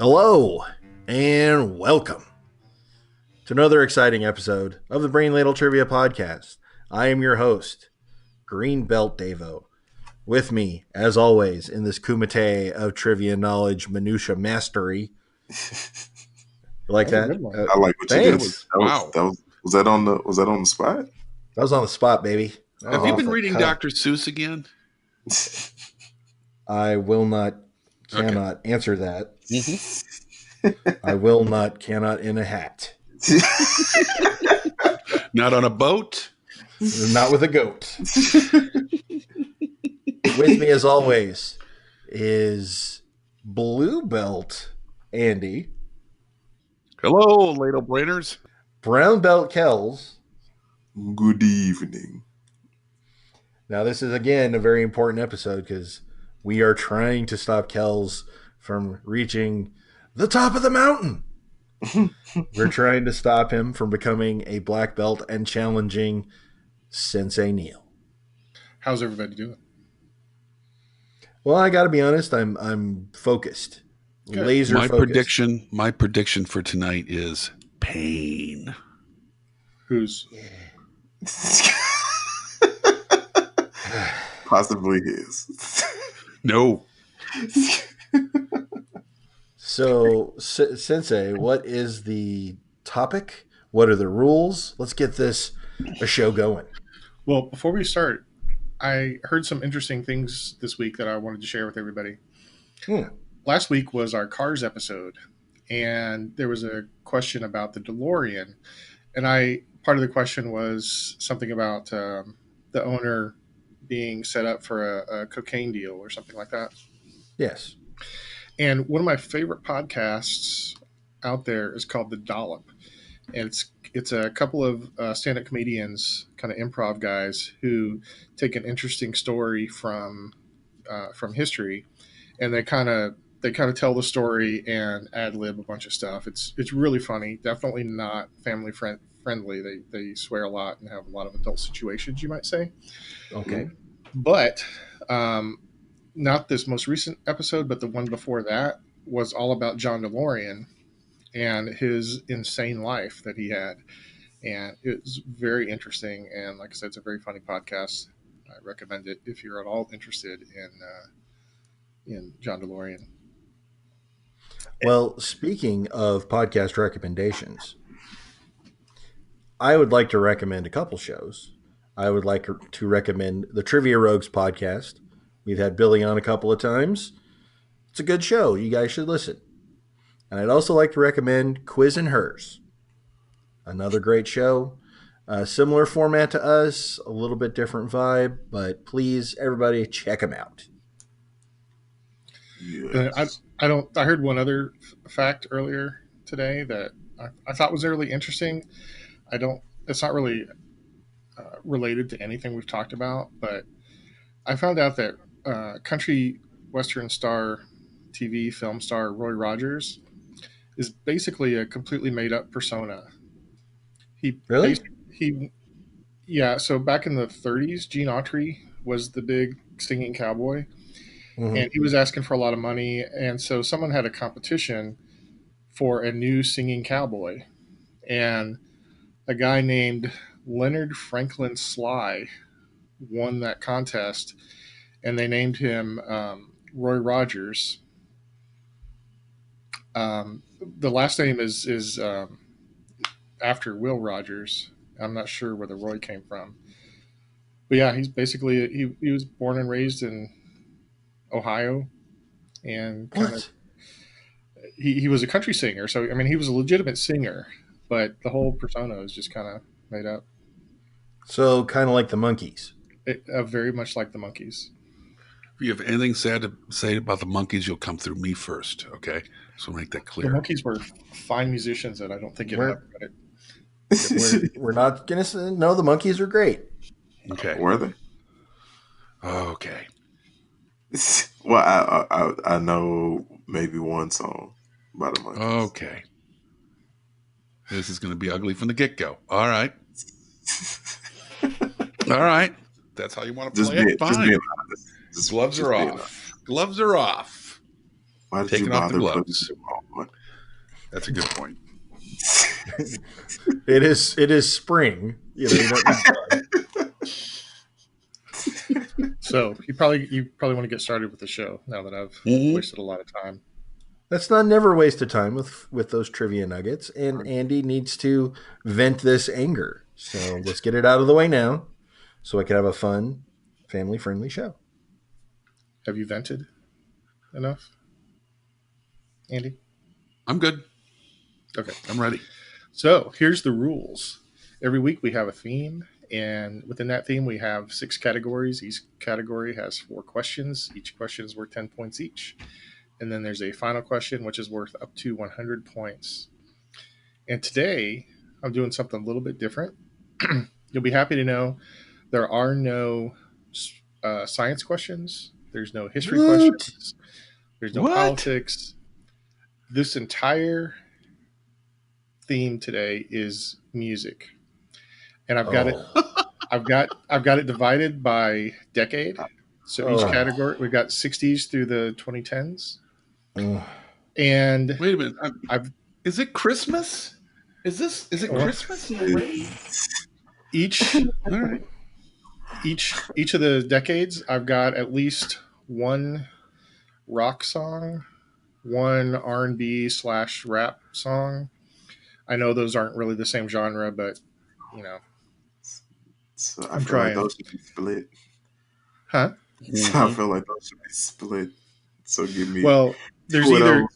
Hello and welcome to another exciting episode of the Brain Ladle Trivia Podcast. I am your host, Green Belt Davo. With me, as always, in this kumite of trivia knowledge, minutia mastery. You like that? I like what you did. Wow. Was that on the spot? That was on the spot, baby. Have you been reading Dr. Seuss again? I will not, cannot answer that. Mm-hmm. I will not, cannot in a hat. Not on a boat? Not with a goat. With me, as always, is Blue Belt Andy. Hello, ladle brainers. Brown Belt Kels. Good evening. Now, this is, again, a very important episode because we are trying to stop Kels from reaching the top of the mountain. We're trying to stop him from becoming a black belt and challenging Sensei Neil. How's everybody doing? Well, I got to be honest. I'm focused, Good. laser focused. My prediction for tonight is pain. Who's? Possibly his. No. So, Sensei, what is the topic? What are the rules? Let's get a show going. Well, before we start, I heard some interesting things this week that I wanted to share with everybody. Last week was our Cars episode, and there was a question about the DeLorean, and part of the question was something about the owner being set up for a cocaine deal or something like that. Yes. And one of my favorite podcasts out there is called The Dollop. And it's a couple of stand-up comedians, kind of improv guys, who take an interesting story from history, and they kind of tell the story and ad-lib a bunch of stuff. It's really funny. Definitely not family friendly. They swear a lot and have a lot of adult situations, you might say. Okay. But not this most recent episode, but the one before that was all about John DeLorean and his insane life that he had. And it was very interesting. And like I said, it's a very funny podcast. I recommend it if you're at all interested in John DeLorean. Well, speaking of podcast recommendations, I would like to recommend a couple shows. I would like to recommend the Trivia Rogues podcast. We've had Billy on a couple of times. It's a good show. You guys should listen. And I'd also like to recommend Quiz and Hers. Another great show. Similar format to us, a little bit different vibe, but please, everybody, check them out. Yes. I heard one other fact earlier today that I thought was really interesting. It's not really related to anything we've talked about, but I found out that country western star, TV film star Roy Rogers is basically a completely made up persona. Really? So back in the 30s, Gene Autry was the big singing cowboy, and he was asking for a lot of money, and so someone had a competition for a new singing cowboy, and a guy named Leonard Franklin Sly won that contest, and they named him Roy Rogers. The last name is after Will Rogers. I'm not sure where the Roy came from, but yeah, he's basically he was born and raised in Ohio, and he was a country singer. So I mean, he was a legitimate singer, but the whole persona is just kind of made up. So kind of like the Monkees. Very much like the Monkees. If you have anything sad to say about the Monkees, you'll come through me first, okay? So make that clear. The Monkees were fine musicians that I don't think We're not going to say, no, the Monkees are great. Okay. Were they? Okay. Well, I know maybe one song by the Monkees. Okay. This is going to be ugly from the get-go. All right. All right. That's how you want to play it? Fine. Gloves are off. Gloves are off. Why did Taking you off the bother gloves? putting them That's a good point. It is spring. You don't need So you probably want to get started with the show now that I've wasted a lot of time. Let's not never waste a time with those trivia nuggets. And Andy needs to vent this anger. So let's get it out of the way now, so I can have a fun, family-friendly show. Have you vented enough, Andy? I'm good. Okay. I'm ready. So here's the rules. Every week we have a theme, and within that theme we have 6 categories. Each category has 4 questions. Each question is worth 10 points each. And then there's a final question, which is worth up to 100 points. And today I'm doing something a little bit different. You'll be happy to know there are no science questions. There's no history questions. There's no politics. This entire theme today is music, and I've got it divided by decade. So each category, we've got 60s through the 2010s. And wait a minute, is it Christmas? Is it Christmas already? Each of the decades, I've got at least one rock song, one R&B / rap song. I know those aren't really the same genre, but So I feel like those should be split. Huh? So I feel like those should be split. So give me. Well, there's either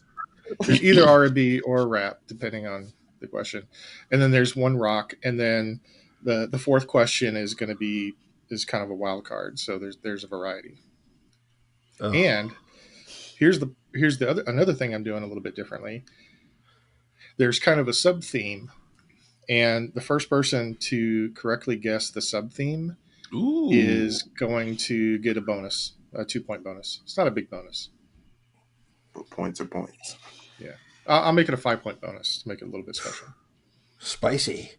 R&B or rap, depending on the question, and then there's one rock, and then the fourth question is kind of a wild card. So there's a variety. Oh. And here's another thing I'm doing a little bit differently. There's kind of a sub theme, and the first person to correctly guess the sub theme is going to get a 2-point bonus. It's not a big bonus. But points are points. Yeah. I'll make it a 5-point bonus to make it a little bit special. Spicy.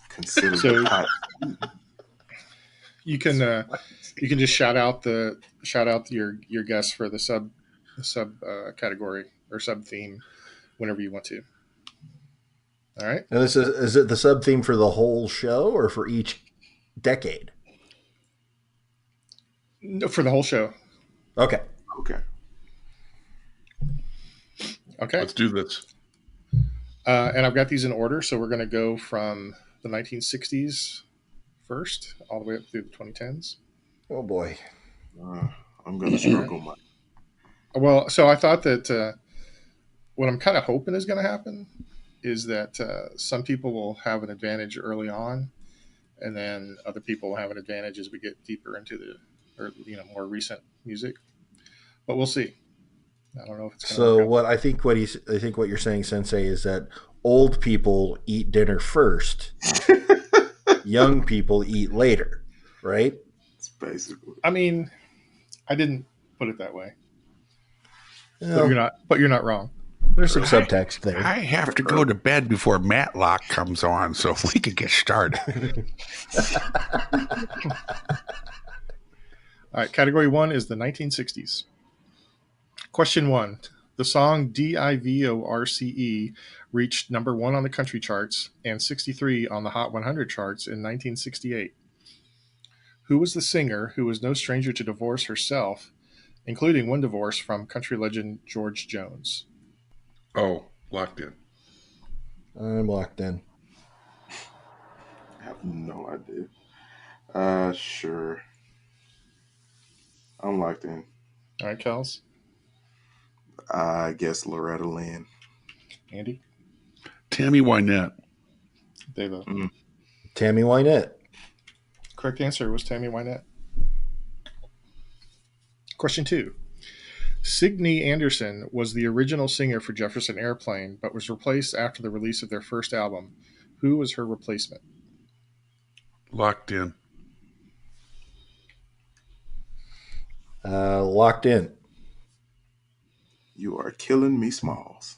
Consider so you can just shout out your guess for the sub category or sub theme whenever you want to. All right. And is it the sub theme for the whole show or for each decade? No, for the whole show. Okay. Let's do this. And I've got these in order, so we're going to go from the 1960s first, all the way up through the 2010s. Oh boy, I'm going to struggle, Mike. Well, so I thought that what I'm kind of hoping is going to happen is that some people will have an advantage early on, and then other people will have an advantage as we get deeper into more recent music. But we'll see. I don't know if it's going to so. work out. I think what you're saying, Sensei, is that old people eat dinner first, young people eat later, right? It's basically. I mean, I didn't put it that way. No. But you're not wrong. There's some subtext there. I have to go to bed before Matlock comes on, so if we could get started. All right, category 1 is the 1960s. Question 1. The song Divorce reached number 1 on the country charts and 63 on the Hot 100 charts in 1968. Who was the singer who was no stranger to divorce herself, including one divorce from country legend George Jones? Oh, locked in. I'm locked in. I have no idea. Sure. I'm locked in. All right, Kels. I guess Loretta Lynn. Andy? Tammy Wynette. Davo. Tammy Wynette. Correct answer was Tammy Wynette. Question 2. Signe Anderson was the original singer for Jefferson Airplane, but was replaced after the release of their first album. Who was her replacement? Locked in. Locked in. You are killing me, Smalls.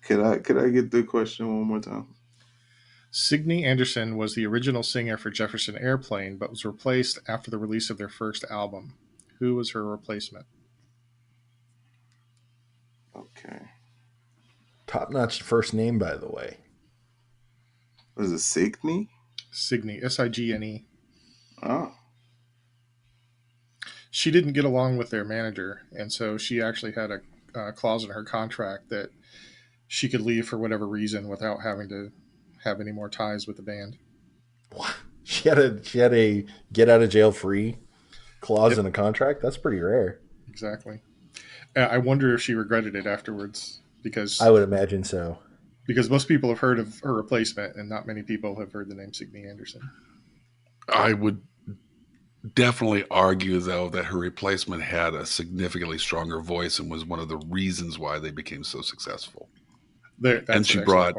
Could I get the question one more time? Signe Anderson was the original singer for Jefferson Airplane, but was replaced after the release of their first album. Who was her replacement? Okay. Top-notch first name, by the way. Was it Signe? Signe, Signe. Oh. She didn't get along with their manager, and so she actually had a clause in her contract that she could leave for whatever reason without having to have any more ties with the band. What? She had a get out of jail free clause Yep. in a contract. That's pretty rare. Exactly. I wonder if she regretted it afterwards because I would imagine so. most people have heard of her replacement, and not many people have heard the name Signe Anderson. I would definitely argue, though, that her replacement had a significantly stronger voice and was one of the reasons why they became so successful. And she brought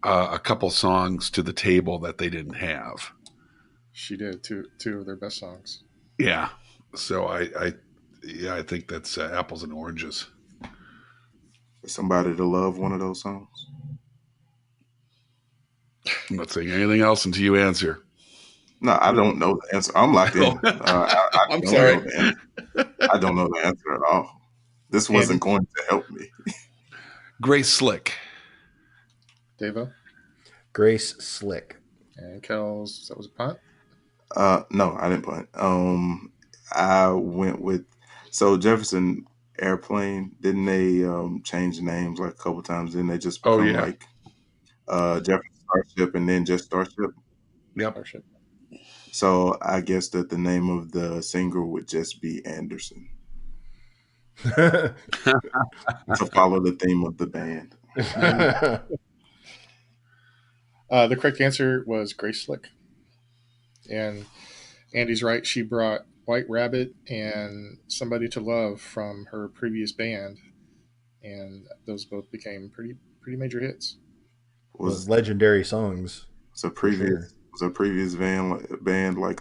a couple songs to the table that they didn't have. She did two of their best songs. Yeah. So I think that's apples and oranges. Is somebody to love one of those songs? I'm not saying anything else until you answer. No, I don't know the answer. I'm locked in. I'm sorry. I don't know the answer at all. This wasn't going to help me. Grace Slick. Davo? Grace Slick. And Kels, that was a punt? No, I didn't punt. I went with Jefferson Airplane. Didn't they change names like a couple times? Didn't they just become like Jefferson Starship and then just Starship? Yep. Starship. So I guess that the name of the singer would just be Anderson. To follow the theme of the band. The correct answer was Grace Slick. And Andy's right. She brought White Rabbit and Somebody to Love from her previous band, and those both became pretty major hits. Was legendary songs. Was a previous band like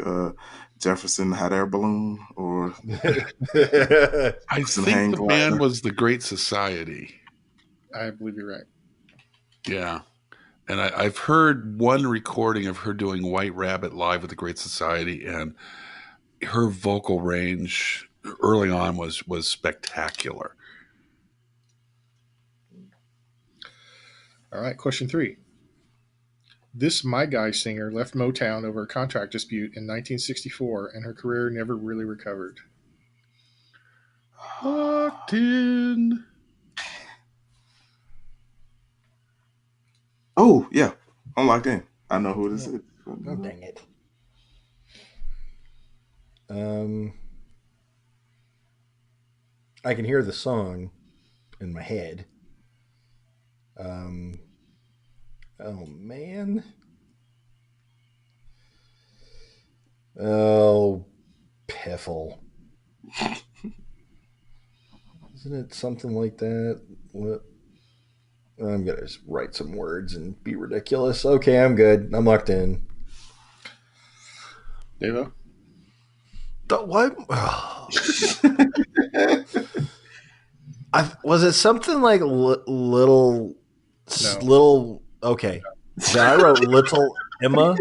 Jefferson Hot Air Balloon or I think the band was the Great Society. I believe you're right. Yeah. And I've heard one recording of her doing White Rabbit live with the Great Society, and her vocal range early on was spectacular. All right, question 3. This My Guy singer left Motown over a contract dispute in 1964, and her career never really recovered. Locked in. Oh, yeah. I'm locked in. I know who this is. Oh, dang it. I can hear the song in my head. Oh, man. Oh, piffle. Isn't it something like that? What? I'm going to just write some words and be ridiculous. Okay, I'm good. I'm locked in. Davo? What? Was it something like little? No. Little. Okay. So I wrote Little Emma,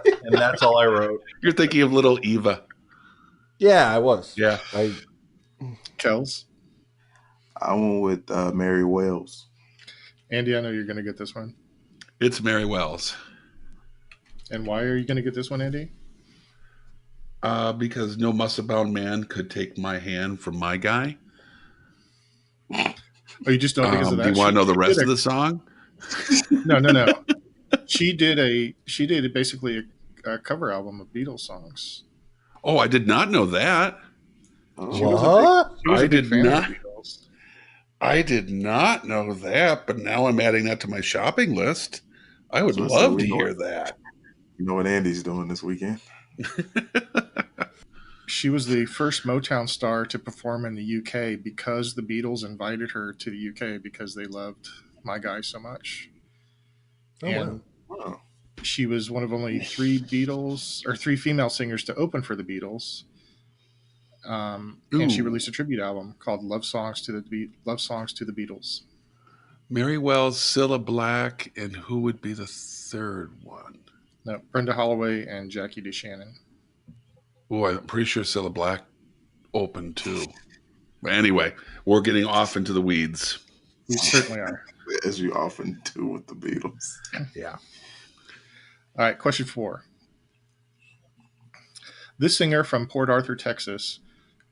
and that's all I wrote. You're thinking of Little Eva. Yeah, I was. Yeah. Kels? I went with Mary Wells. Andy, I know you're going to get this one. It's Mary Wells. And why are you going to get this one, Andy? Because no muscle-bound man could take my hand from my guy. Oh, you just don't because of that? Do you want to know the rest of the song? No. She did basically a cover album of Beatles songs. Oh, I did not know that. What? I did not. I did not know that, but now I'm adding that to my shopping list. I would love to hear that. You know what Andy's doing this weekend? She was the first Motown star to perform in the UK because the Beatles invited her to the UK because they loved My Guy so much. Oh, and wow. She was one of only 3 female singers to open for the Beatles. And she released a tribute album called Love Songs to the Beatles. Mary Wells, Cilla Black, and who would be the third one? No, Brenda Holloway and Jackie DeShannon. Oh, I'm pretty sure Cilla Black opened too. But anyway, we're getting off into the weeds. We certainly are. As you often do with the Beatles. Yeah. All right, question 4. This singer from Port Arthur, Texas,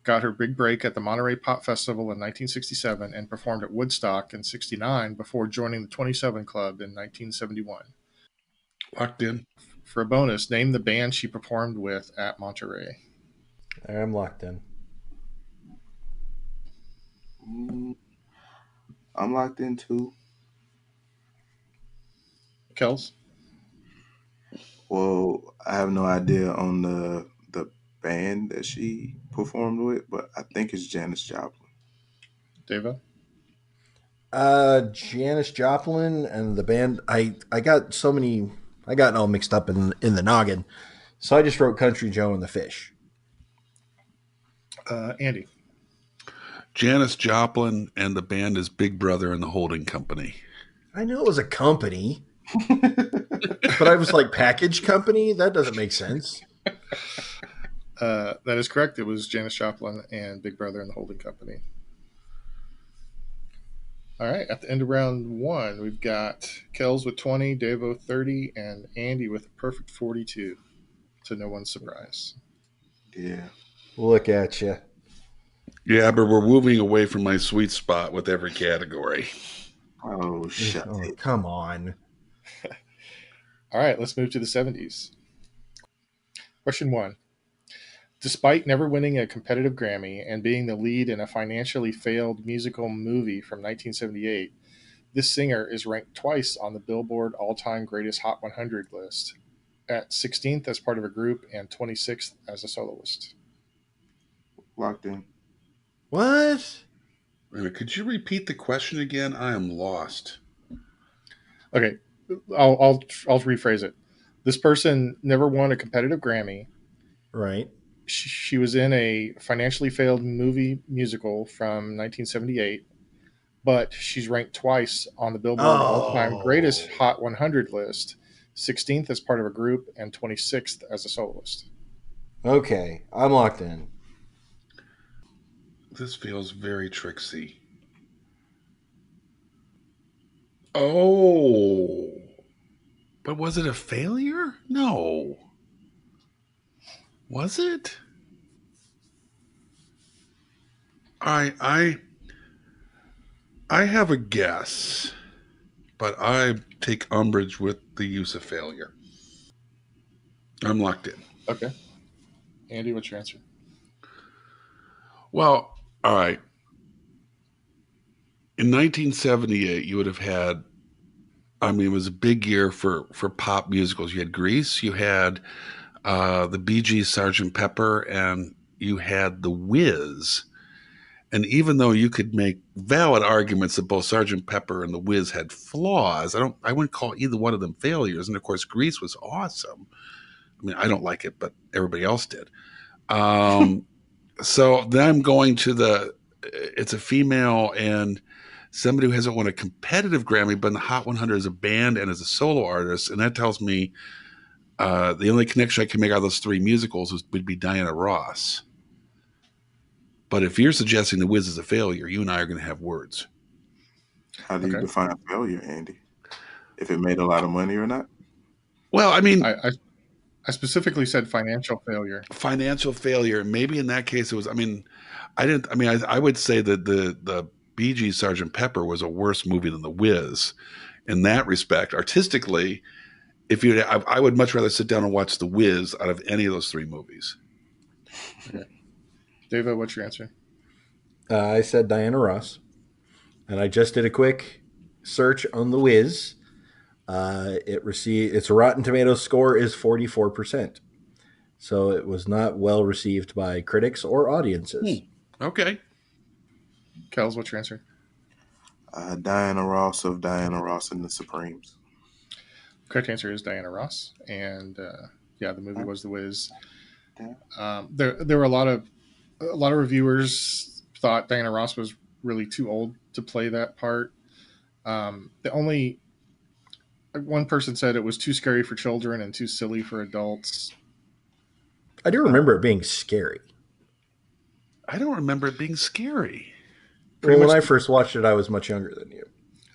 got her big break at the Monterey Pop Festival in 1967 and performed at Woodstock in 69 before joining the 27 Club in 1971. Locked in. For a bonus, name the band she performed with at Monterey. I'm locked in. I'm locked in too. Kels? Well, I have no idea on the band that she performed with, but I think it's Janis Joplin. Davo? Janis Joplin and the band. I got so many. I got all mixed up in the noggin, so I just wrote Country Joe and the Fish. Andy? Janis Joplin, and the band is Big Brother and the Holding Company. I know it was a company, but I was like, package company? That doesn't make sense. That is correct. It was Janis Joplin and Big Brother and the Holding Company. All right. At the end of round 1, we've got Kels with 20, Davo 30, and Andy with a perfect 42, to no one's surprise. Yeah. Look at you. Yeah, but we're moving away from my sweet spot with every category. Oh, shut it. Come on. All right. Let's move to the 70s. Question 1. Despite never winning a competitive Grammy and being the lead in a financially failed musical movie from 1978, this singer is ranked twice on the Billboard All-Time Greatest Hot 100 list, at 16th as part of a group and 26th as a soloist. Locked in. What? Could you repeat the question again? I am lost. Okay, I'll rephrase it. This person never won a competitive Grammy. Right. She was in a financially failed movie musical from 1978, but she's ranked twice on the Billboard All-Time Greatest Hot 100 list, 16th as part of a group and 26th as a soloist. Okay, I'm locked in. This feels very tricksy. Oh, but was it a failure? No. Was it? I have a guess, but I take umbrage with the use of failure. I'm locked in. Okay. Andy, what's your answer? Well, all right. In 1978, you would have had, it was a big year for pop musicals. You had Grease, you had the Bee Gees' Sgt. Pepper, and you had The Wiz. And even though you could make valid arguments that both Sgt. Pepper and The Wiz had flaws, I wouldn't call either one of them failures. And of course, Grease was awesome. I don't like it, but everybody else did. So then I'm going to it's a female and somebody who hasn't won a competitive Grammy, but in the Hot 100 as a band and as a solo artist. And that tells me the only connection I can make out of those three musicals would be Diana Ross. But if you're suggesting The Wiz is a failure, you and I are going to have words. How do you define failure, Andy? If it made a lot of money or not? Well, I specifically said financial failure. Financial failure. Maybe in that case it was. I would say that the Bee Gees' Sgt. Pepper was a worse movie than The Wiz. In that respect, artistically, I would much rather sit down and watch The Wiz out of any of those three movies. Okay. Davo, what's your answer? I said Diana Ross, and I just did a quick search on The Wiz. Its Rotten Tomatoes score is 44%, so it was not well received by critics or audiences. Okay. Kels, what's your answer? Diana Ross of Diana Ross and the Supremes. Correct answer is Diana Ross, and the movie was The Wiz. There were a lot of reviewers thought Diana Ross was really too old to play that part. The only one person said it was too scary for children and too silly for adults. I do remember it being scary. I don't remember it being scary. Well, when I first watched it, I was much younger than you.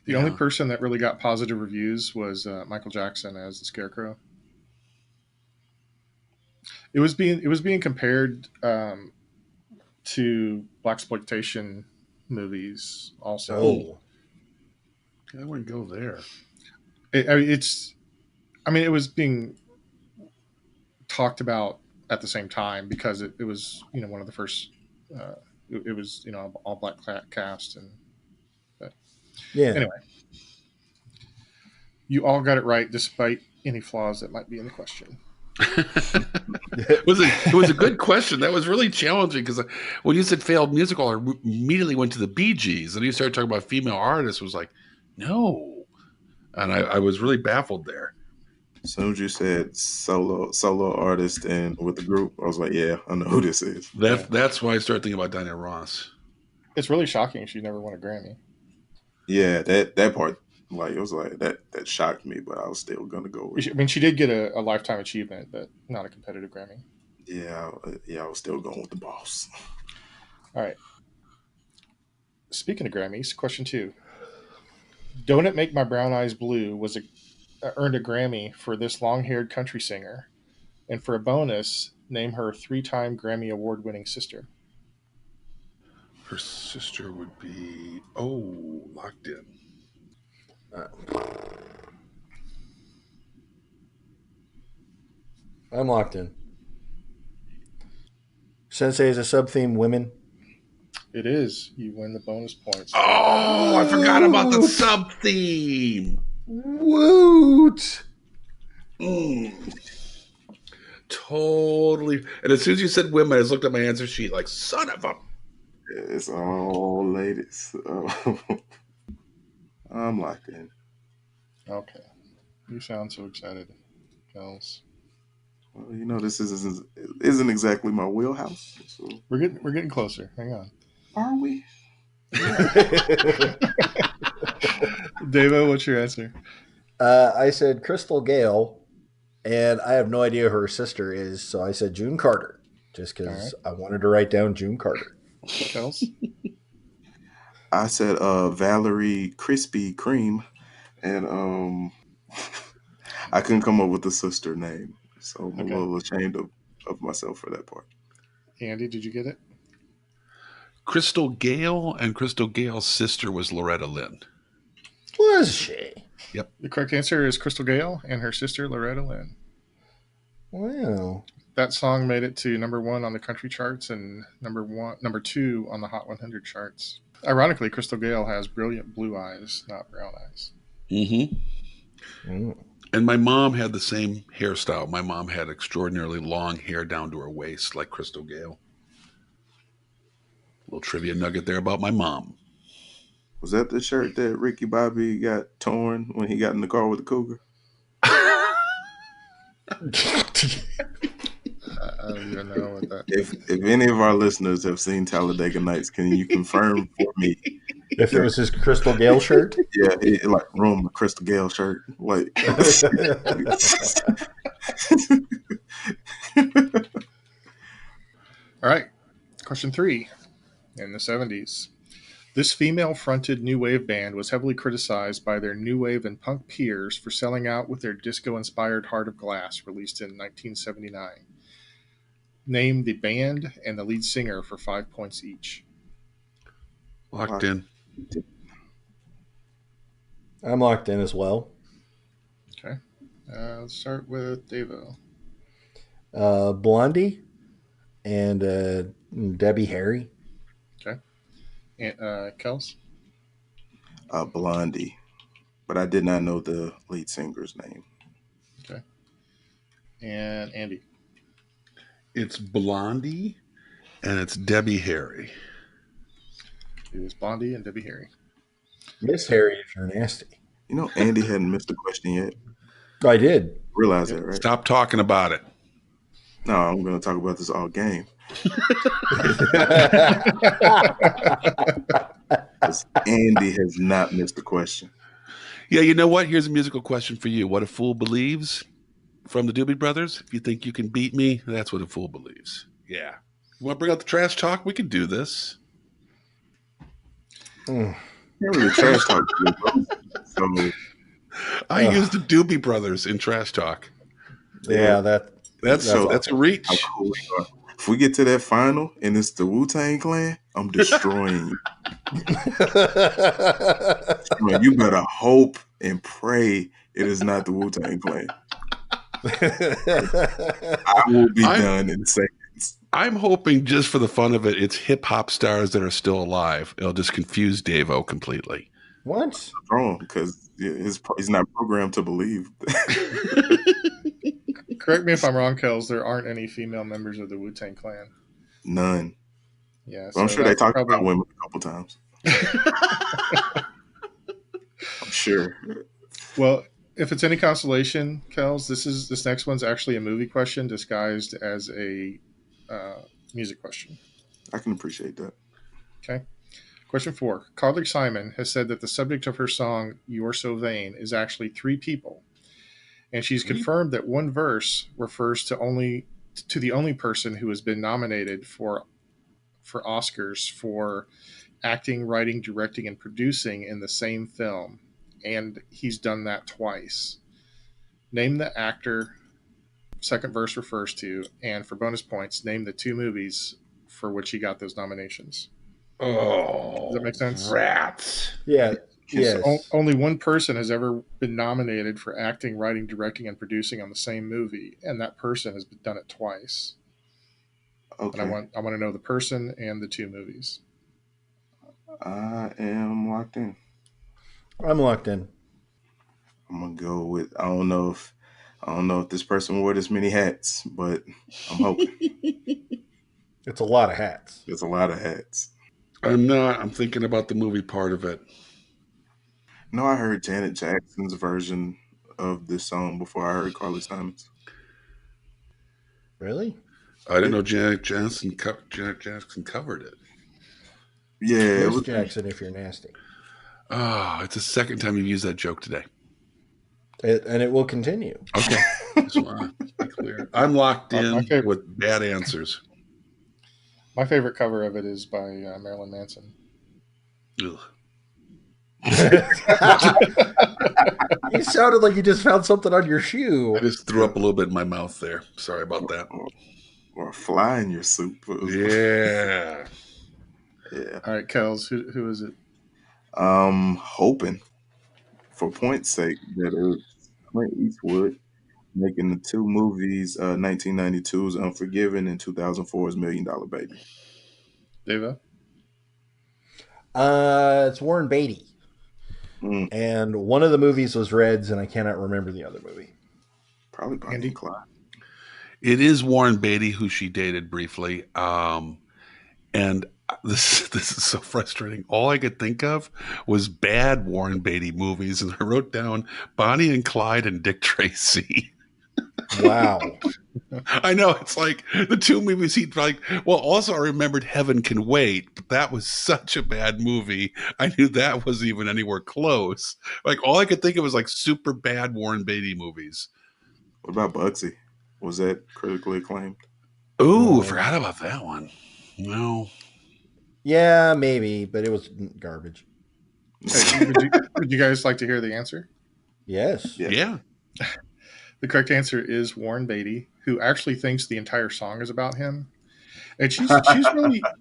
The only person that really got positive reviews was Michael Jackson as the Scarecrow. It was being compared to blaxploitation movies also. Oh, I wouldn't go there. It was being talked about at the same time because it was one of the first. It was all black cast anyway. You all got it right despite any flaws that might be in the question. It was a good question. That was really challenging because when you said failed musical, I immediately went to the Bee Gees, and you started talking about female artists. Was like, no, and I was really baffled there. As soon as you said solo artist and with the group, I was like, yeah, I know who this is. That's why I started thinking about Diana Ross. It's really shocking she never won a Grammy. Yeah, that part, like, it was like that shocked me, but I was still gonna go with it. I mean, she did get a lifetime achievement, but not a competitive Grammy. Yeah, I was still going with the boss. All right. Speaking of Grammys, question 2. Don't It Make My Brown Eyes Blue earned a Grammy for this long-haired country singer, and for a bonus, name her 3-time Grammy Award-winning sister. Her sister would be Locked In. I'm locked in. Sensei is a sub-theme women. It is. You win the bonus points. Oh, I forgot about the sub-theme. Woot! Totally. And as soon as you said women, I just looked at my answer sheet like, son of a... It's all ladies. I'm locked in. Okay. You sound so excited, Kels. Well, this isn't exactly my wheelhouse. So. We're getting closer. Hang on. Are we? Davo, what's your answer? I said Crystal Gale, and I have no idea who her sister is, so I said June Carter, just because I wanted to write down June Carter. Kels? I said Valerie Krispy Kreme, and I couldn't come up with the sister name, so I'm a little ashamed of myself for that part. Andy, did you get it? Crystal Gale, and Crystal Gale's sister was Loretta Lynn. Was she? Yep. The correct answer is Crystal Gale and her sister Loretta Lynn. Wow. That song made it to number 1 on the country charts and number 2 on the Hot 100 charts. Ironically, Crystal Gale has brilliant blue eyes, not brown eyes. Mm-hmm. And my mom had the same hairstyle. My mom had extraordinarily long hair down to her waist, like Crystal Gale. Little trivia nugget there about my mom. Was that the shirt that Ricky Bobby got torn when he got in the car with the cougar? I don't even know what that. If any of our listeners have seen Talladega Nights, can you confirm for me if it was his Crystal Gale shirt? Yeah, it like ruined my Crystal Gale shirt. Like, all right, question 3. In the 70s, this female-fronted new wave band was heavily criticized by their new wave and punk peers for selling out with their disco-inspired Heart of Glass, released in 1979. Name the band and the lead singer for 5 points each. Locked in. I'm locked in as well. Okay. Let's start with Davo. Blondie and Debbie Harry. Okay. And Kels? Blondie. But I did not know the lead singer's name. Okay. And Andy? It's Blondie and it's Debbie Harry. It was Blondie and Debbie Harry. Miss Harry, if you're nasty. Andy hadn't missed a question yet. I did. Realize that, right? Stop talking about it. No, I'm going to talk about this all game. Andy has not missed a question. Yeah, you know what? Here's a musical question for you. What a fool believes from the Doobie Brothers. If you think you can beat me, that's what a fool believes. Yeah. You want to bring out the trash talk? We can do this. Can't really trash talk. So I used the Doobie Brothers in trash talk. Yeah, that's a reach. How cool we are. If we get to that final and it's the Wu-Tang Clan, I'm destroying you. You better hope and pray it is not the Wu-Tang Clan. I will be done in seconds. I'm hoping just for the fun of it, it's hip hop stars that are still alive. It'll just confuse Davo completely. What? Wrong, because he's not programmed to believe. Correct me if I'm wrong, Kels. There aren't any female members of the Wu-Tang Clan. None. Yeah, so I'm sure they talked about women a couple times. I'm sure. Well, if it's any consolation, Kels, this next one's actually a movie question disguised as a music question. I can appreciate that. Okay. Question 4. Carly Simon has said that the subject of her song "You're So Vain" is actually 3 people, and she's confirmed that one verse refers to the only person who has been nominated for Oscars for acting, writing, directing, and producing in the same film, and he's done that twice. Name the actor second verse refers to, and for bonus points, name the 2 movies for which he got those nominations. Oh, does that make sense? Rats. Yeah. Yes. Only one person has ever been nominated for acting, writing, directing, and producing on the same movie, and that person has done it twice. Okay. And I want to know the person and the 2 movies. I am locked in. I'm locked in. I'm gonna go with I don't know if this person wore this many hats, but I'm hoping. It's a lot of hats. It's a lot of hats. I'm not. I'm thinking about the movie part of it. No, I heard Janet Jackson's version of this song before I heard Carly Simon's. Really? I didn't know Janet Jackson covered it. Yeah, Miss Jackson, if you're nasty. Oh, it's the second time you've used that joke today. And it will continue. Okay. Just want to be clear. I'm locked in with bad answers. My favorite cover of it is by Marilyn Manson. Ugh. You sounded like you just found something on your shoe. I just threw up a little bit in my mouth there. Sorry about that. Or a fly in your soup. Yeah. Yeah. All right, Kels, who is it? Hoping, for point's sake, that it's Clint Eastwood making the 2 movies, 1992's Unforgiven and 2004's $1 Million Baby. Davo? It's Warren Beatty. And one of the movies was Reds, and I cannot remember the other movie. Probably Bonnie and Clyde. It is Warren Beatty, who she dated briefly. And this is so frustrating. All I could think of was bad Warren Beatty movies, and I wrote down Bonnie and Clyde and Dick Tracy. Wow. I know, it's like the 2 movies he'd like. Well, also I remembered Heaven Can Wait, but that was such a bad movie. I knew that wasn't even anywhere close. Like all I could think of was like super bad Warren Beatty movies. What about Bugsy? Was that critically acclaimed? Ooh, forgot about that one. No. Yeah, maybe, but it was garbage. Hey, would you guys like to hear the answer? Yes. Yeah. The correct answer is Warren Beatty, who actually thinks the entire song is about him. And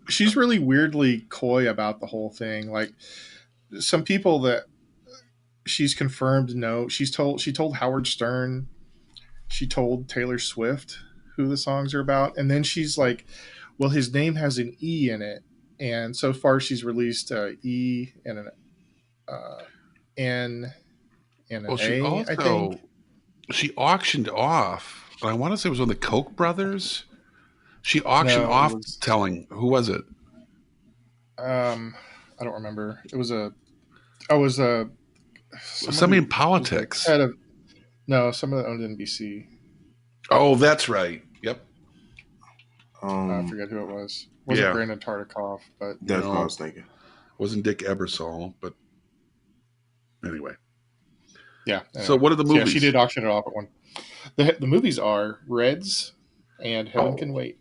she's really weirdly coy about the whole thing. Like some people that she's confirmed know, she told Howard Stern, she told Taylor Swift who the songs are about, and then she's like, well, his name has an E in it, and so far she's released E and an N and an A. I think she auctioned off. I want to say it was on the Koch brothers. She auctioned off telling, who was it? I don't remember. It was somebody in politics. Someone that owned NBC. Oh, that's right. Yep. I forget who it was. Wasn't Brandon Tartikoff, but that's what I was thinking. Wasn't Dick Ebersol, but anyway. Yeah. Anyway. So what are the movies? Yeah, she did auction it off at one. The movies are Reds and Heaven Can Wait.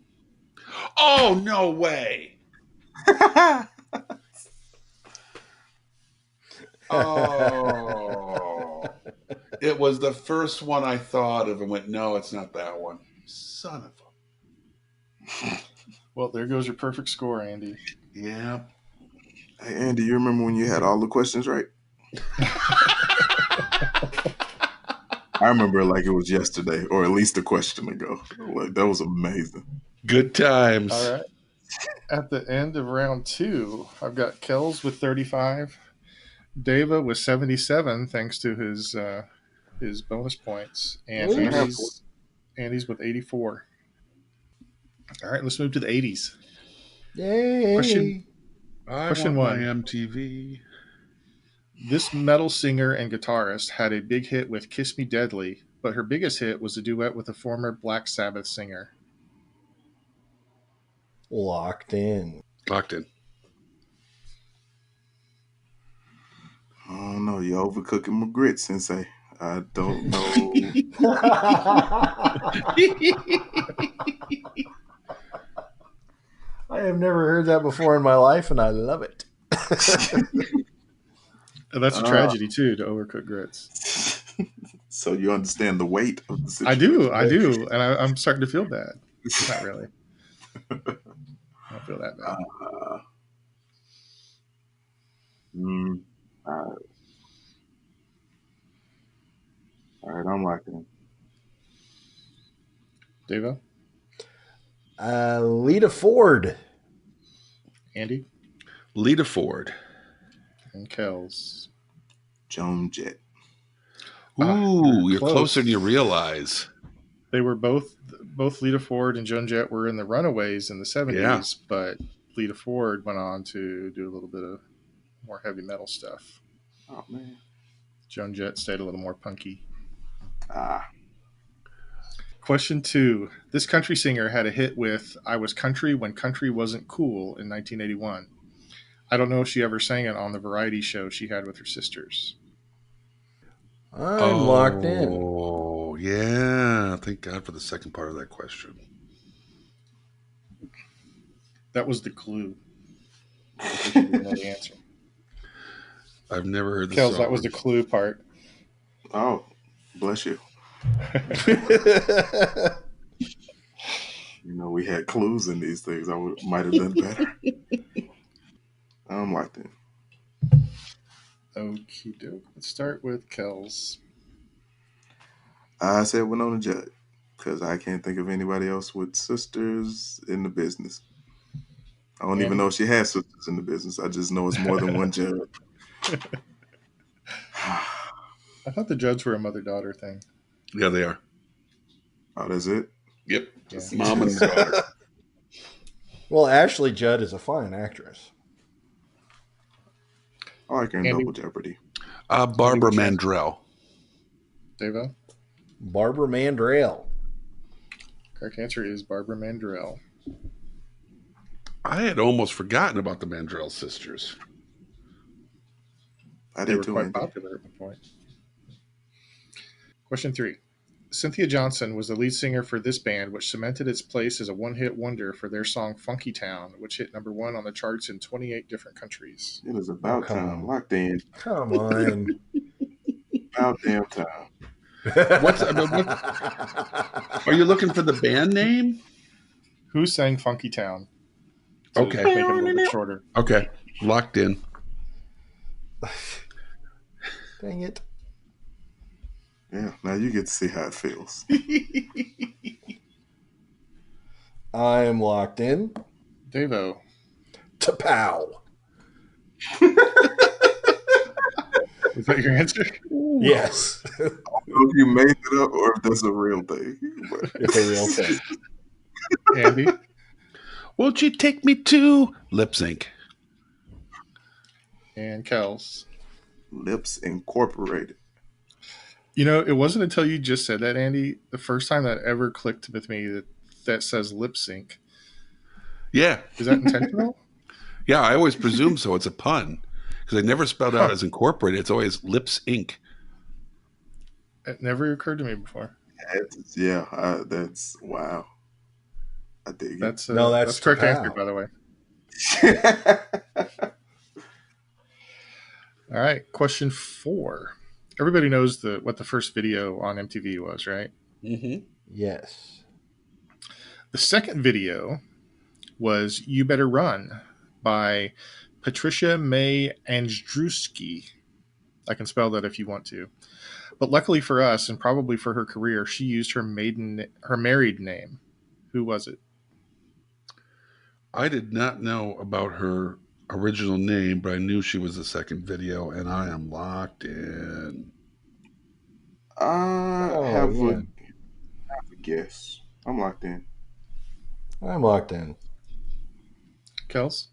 Oh, no way. Oh. It was the first one I thought of and went, no, it's not that one. Son of a... Well, there goes your perfect score, Andy. Yeah. Hey, Andy, you remember when you had all the questions right? I remember like it was yesterday, or at least a question ago. Like, that was amazing. Good times. All right. At the end of round 2, I've got Kels with 35, Davo with 77, thanks to his bonus points, and Andy's with 84. All right, let's move to the 80s. Yay! Question one. My MTV. This metal singer and guitarist had a big hit with "Kiss Me Deadly," but her biggest hit was a duet with a former Black Sabbath singer. Locked in. Oh no, you're overcooking my grits, Sensei. I don't know. I have never heard that before in my life, and I love it. And that's a tragedy too, to overcook grits. So you understand the weight of the situation. I do, and I'm starting to feel bad. Not really. I don't feel that bad. All right, I'm locked in. Davo? Lita Ford. Andy? Lita Ford. And Kels? Joan Jett. Ooh, you're closer than you realize. They were both Lita Ford and Joan Jett were in the Runaways in the 70s, but Lita Ford went on to do a little bit of more heavy metal stuff. Oh, man. Joan Jett stayed a little more punky. Question 2. This country singer had a hit with "I Was Country When Country Wasn't Cool" in 1981. I don't know if she ever sang it on the variety show she had with her sisters. I'm locked in. Oh, yeah. Thank God for the second part of that question. That was the clue. You didn't know the answer. I've never heard the Kels, song. that was the clue part. Oh, bless you. You know, we had clues in these things. I might have done better. I'm locked in. Okie doke. Let's start with Kels. I said Winona Judd because I can't think of anybody else with sisters in the business. I don't even know if she has sisters in the business. I just know it's more than one Judd. I thought the Judds were a mother-daughter thing. Yeah, they are. Oh, that's it? Yep. Yeah. Mom and daughter. Well, Ashley Judd is a fine actress. I like her in Double Jeopardy. Barbara Mandrell. Davo? Barbara Mandrell. Correct answer is Barbara Mandrell. I had almost forgotten about the Mandrell sisters. They were quite popular at one point. Question 3. Cynthia Johnson was the lead singer for this band, which cemented its place as a one-hit wonder for their song Funky Town, which hit number 1 on the charts in 28 different countries. It is about time. Locked in. Come on. About damn time. Are you looking for the band name? Who sang Funky Town? Okay. Make it a little bit shorter. Okay. Locked in. Dang it. Yeah, now you get to see how it feels. I am locked in. Davo. Tapow. Is that your answer? Yes. I don't know if you made it up or if that's a real thing. It's a real thing. Andy? Won't you take me to Lip Sync? And Kels. Lips Incorporated. You know, it wasn't until you just said that, Andy, the first time that ever clicked with me that says lip sync. Yeah. Is that intentional? Yeah, I always presume so. It's a pun. Because they never spelled out as incorporated. It's always Lips Inc. It never occurred to me before. That's wow. I dig it. That's that's correct answer, by the way. All right, question 4. Everybody knows what the first video on MTV was, right? Mm-hmm. Yes. The second video was "You Better Run" by Patricia May Andruski. I can spell that if you want to. But luckily for us, and probably for her career, she used her married name. Who was it? I did not know about her original name, but I knew she was the second video, and I am locked in. I have a guess. I'm locked in. I'm locked in. Kels?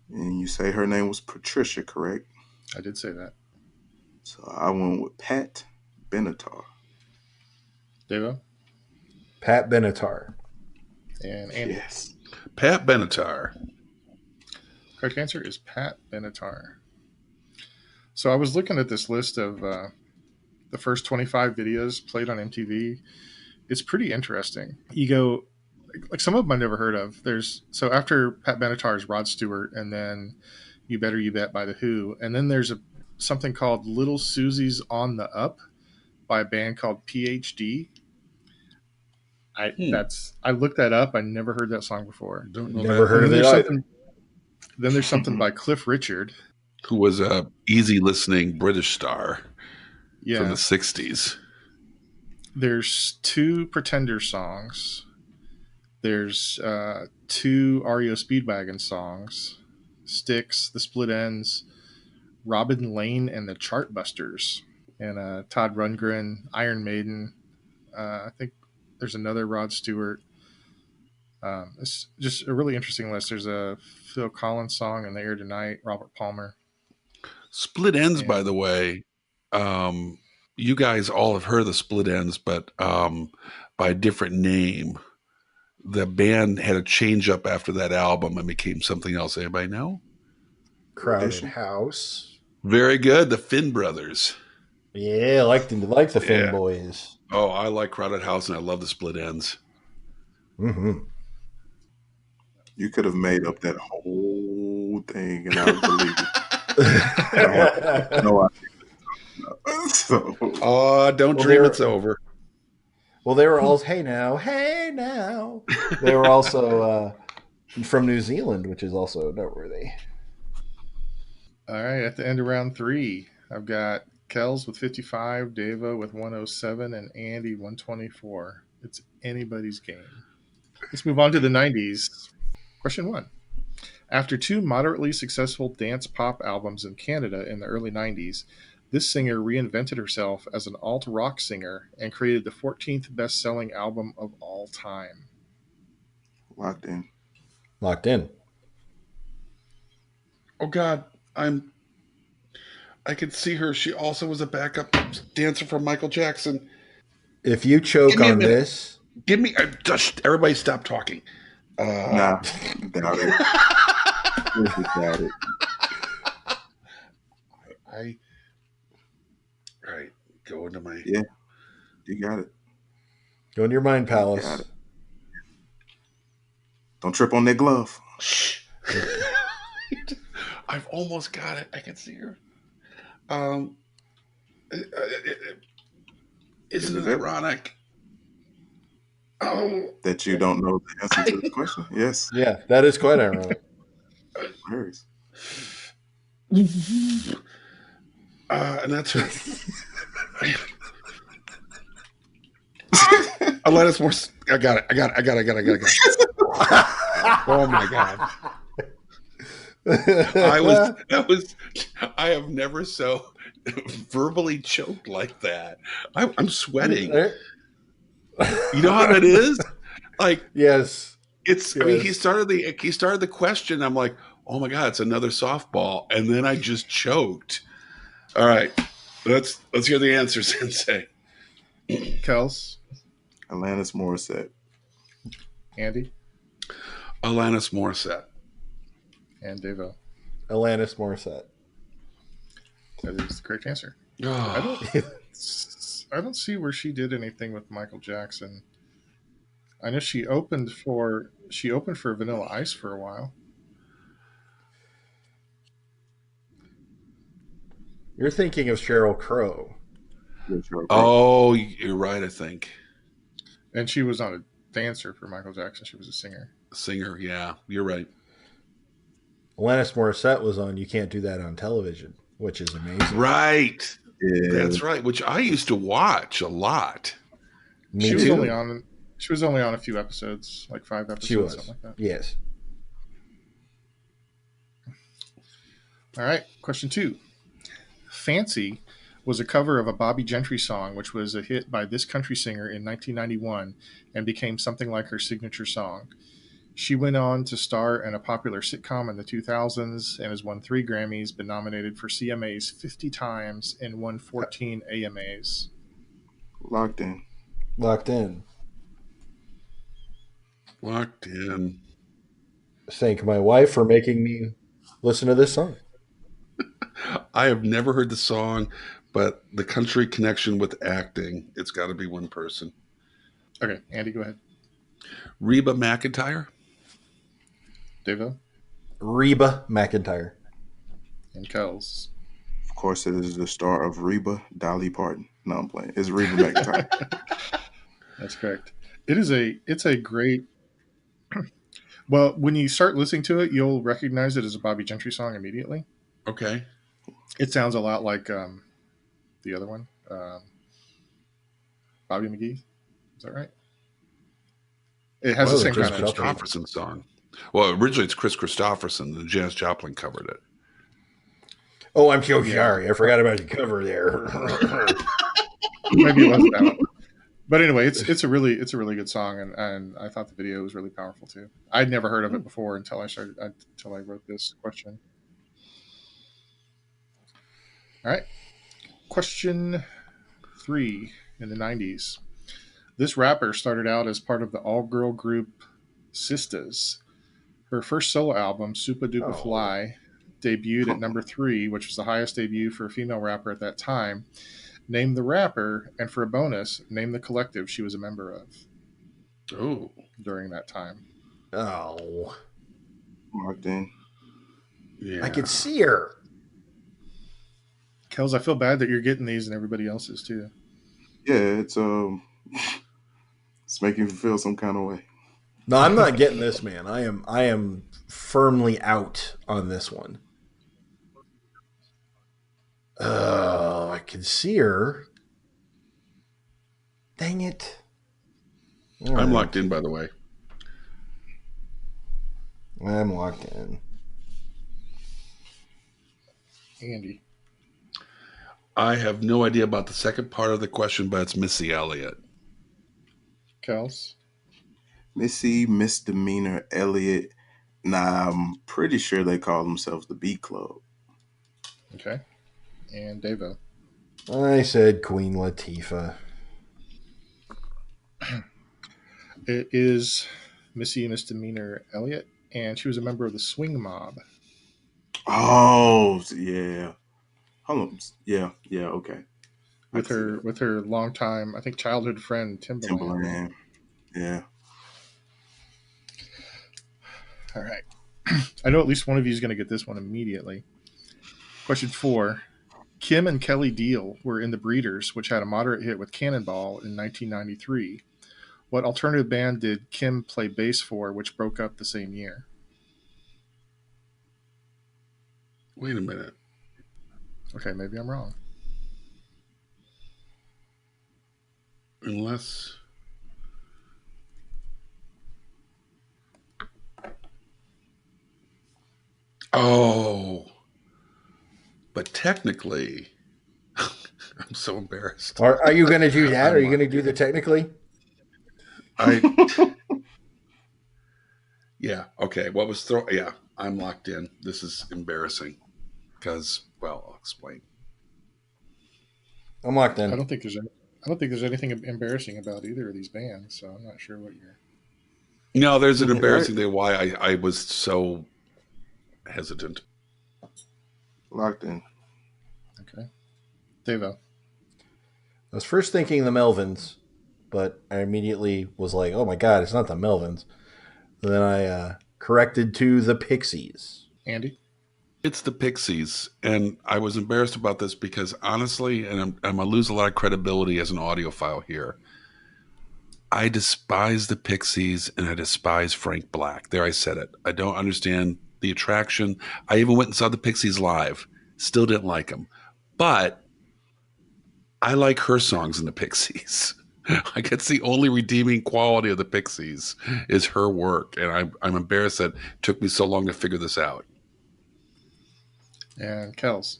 And you say her name was Patricia, correct? I did say that. So I went with Pat Benatar. Davo? Pat Benatar. And Andy? Yes. Pat Benatar. Correct answer is Pat Benatar. So I was looking at this list of the first 25 videos played on MTV. It's pretty interesting. You go, like some of them I've never heard of. So after Pat Benatar's Rod Stewart, and then You Better You Bet by The Who, and then there's something called Little Susie's on the Up by a band called PhD. I looked that up. I never heard that song before. Don't know Never that. heard of it either. Then there's something by Cliff Richard, who was a easy listening British star from the 60s. There's 2 Pretender songs. There's 2 REO Speedwagon songs, Styx, The Split Ends, Robin Lane and the Chartbusters, and Todd Rundgren, Iron Maiden. I think there's another Rod Stewart. It's just a really interesting list. There's a Phil Collins song in the air tonight, Robert Palmer. Split Ends, by the way, you guys all have heard of the Split Ends, but by a different name. The band had a change up after that album and became something else. Anybody know? Crowded House. Very good. The Finn Brothers. Yeah, I like the Finn boys. Oh, I like Crowded House and I love the Split Ends. Mm-hmm. You could have made up that whole thing and I would believe it. No idea. Don't dream it's over. Well, they were all, hey now. They were also from New Zealand, which is also noteworthy. All right, at the end of round 3, I've got Kels with 55, Davo with 107, and Andy 124. It's anybody's game. Let's move on to the 90s. Question 1. After 2 moderately successful dance pop albums in Canada in the early 90s, this singer reinvented herself as an alt-rock singer and created the 14th best-selling album of all time. Locked in. Locked in. Oh, God. I could see her. She also was a backup dancer for Michael Jackson. If you choke on this... Give me... everybody stop talking. Nah, doubt it. Doubt it. Right. Go into my... Yeah, you got it. Go into your mind palace. Got it. Don't trip on that glove. Shh. I've almost got it. I can see her. Isn't it ironic? Oh, that you don't know the answer to the question. Yes. Yeah, that is quite ironic. And that's her. Alanis Morissette. I got it. Oh my God. I have never so verbally choked like that. I'm sweating. You know how that is? Like, yes. It's. I mean, he started the question. I'm like, oh my God, it's another softball, and then I just choked. All right, let's hear the answer, Sensei. Kels. Alanis Morissette. Andy. Alanis Morissette. And Davo. Alanis Morissette. That is the correct answer. Oh. I don't see where she did anything with Michael Jackson. I know she opened for Vanilla Ice for a while. You're thinking of Sheryl Crow. Oh, you're right, I think. And she was not a dancer for Michael Jackson. She was a singer. Singer, yeah. You're right. Alanis Morissette was on You Can't Do That on Television, which is amazing. Right. Yeah. That's right, which I used to watch a lot. Me she too. Was only on a few episodes, like 5 episodes, She was. something like that. Yes. All right, question 2. Fancy was a cover of a Bobby Gentry song, which was a hit by this country singer in 1991 and became something like her signature song. She went on to star in a popular sitcom in the 2000s and has won 3 Grammys, been nominated for CMAs 50 times, and won 14 AMAs. Locked in. Locked in. Locked in. Thank my wife for making me listen to this song. I have never heard the song, but the country connection with acting, it's got to be one person. Okay, Andy, go ahead. Reba McEntire. Davo. Reba McEntire. And Kels. Of course, it is the star of Reba, Dolly Parton. No, I'm playing. It's Reba McEntire. That's correct. It's a great. Well, when you start listening to it, you'll recognize it as a Bobby Gentry song immediately. Okay. It sounds a lot like the other one, Bobby McGee. Is that right? It has the same Chris kind of Christopherson song. Well, originally it's Chris Christopherson, and Janis Joplin covered it. Oh, I'm so sorry. I forgot about the cover there. Maybe it was that one. But anyway, it's a really good song, and I thought the video was really powerful too. I'd never heard of it before until I wrote this question. All right, question 3. In the 90s, this rapper started out as part of the all-girl group Sistas. Her first solo album, Supa Dupa Fly, debuted at number 3, which was the highest debut for a female rapper at that time. Name the rapper, and for a bonus, name the collective she was a member of. Oh. During that time. Oh. Locked in. Yeah. I could see her. Kels, I feel bad that you're getting these and everybody else is too. Yeah, it's making me feel some kind of way. No, I'm not getting this, man. I am firmly out on this one. I can see her. Dang it. I'm locked in, by the way. I'm locked in. Andy. I have no idea about the second part of the question, but it's Missy Elliott. Kels? Missy Misdemeanor Elliott. Nah, I'm pretty sure they call themselves the Beat Club. Okay. And Davo? I said Queen Latifah. It is Missy Misdemeanor Elliott, and she was a member of the Swing Mob. Oh, yeah. Yeah, okay. With her longtime, I think, childhood friend Timbaland. Yeah. All right. I know at least one of you is going to get this one immediately. Question 4. Kim and Kelly Deal were in the Breeders, which had a moderate hit with Cannonball in 1993. What alternative band did Kim play bass for, which broke up the same year? Wait a minute. Okay, maybe I'm wrong. Unless... Oh. But technically... I'm so embarrassed. Are you going to do that? Are you going to do the technically? Yeah. Okay. Yeah. I'm locked in. This is embarrassing because, well, I'll explain. I'm locked in. I don't think there's anything embarrassing about either of these bands, so I'm not sure what you're. No, there's an embarrassing thing why I was so hesitant. Locked in. Okay. Davo. I was first thinking the Melvins, but I immediately was like, "Oh my God, it's not the Melvins." And then I corrected to the Pixies. Andy? It's the Pixies. And I was embarrassed about this because honestly, and I'm going to lose a lot of credibility as an audiophile here, I despise the Pixies and I despise Frank Black. There, I said it. I don't understand the attraction. I even went and saw the Pixies live. Still didn't like them. But I like her songs in the Pixies. I guess the only redeeming quality of the Pixies is her work. And I'm embarrassed that it took me so long to figure this out. And Kels?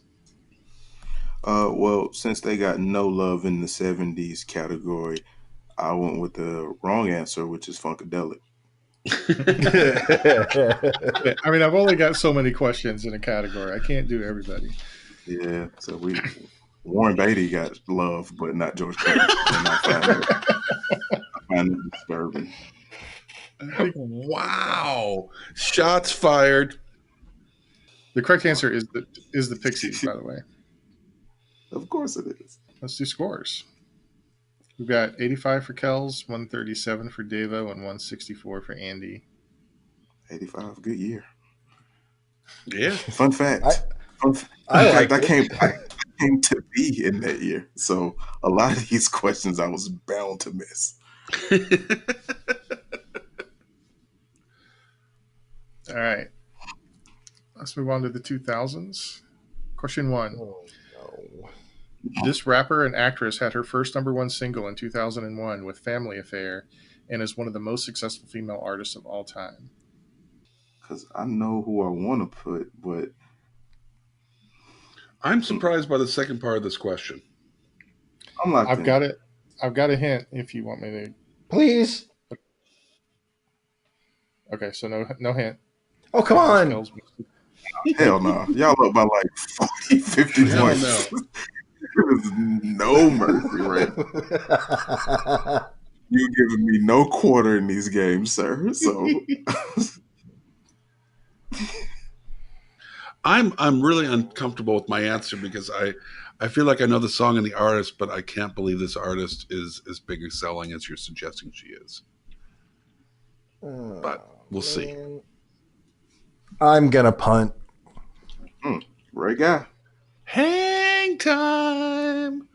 Well, since they got no love in the 70s category, I went with the wrong answer, which is Funkadelic. I mean, I've only got so many questions in a category. I can't do everybody. Yeah, so Warren Beatty got love, but not George Clinton. And I find it disturbing. Wow. Shots fired. The correct answer is the Pixies, by the way. Of course it is. Let's do scores. We've got 85 for Kels, 137 for Davo, and 164 for Andy. 85, good year. Yeah. Fun fact. I came to be in that year. So a lot of these questions I was bound to miss. All right. Let's move on to the 2000s. Question 1. Oh, no. This rapper and actress had her first #1 single in 2001 with Family Affair and is one of the most successful female artists of all time. Because I know who I want to put, but I'm surprised by the second part of this question. I've got it. I've got a hint if you want me to. Please. Okay, so no hint. Oh, come on. Hell no. Y'all up by like 40, 50 points. No. There's no mercy right now. You're giving me no quarter in these games, sir. So I'm really uncomfortable with my answer because I feel like I know the song and the artist, but I can't believe this artist is as big and selling as you're suggesting she is. But we'll see. I'm gonna punt. Right guy. Hang time.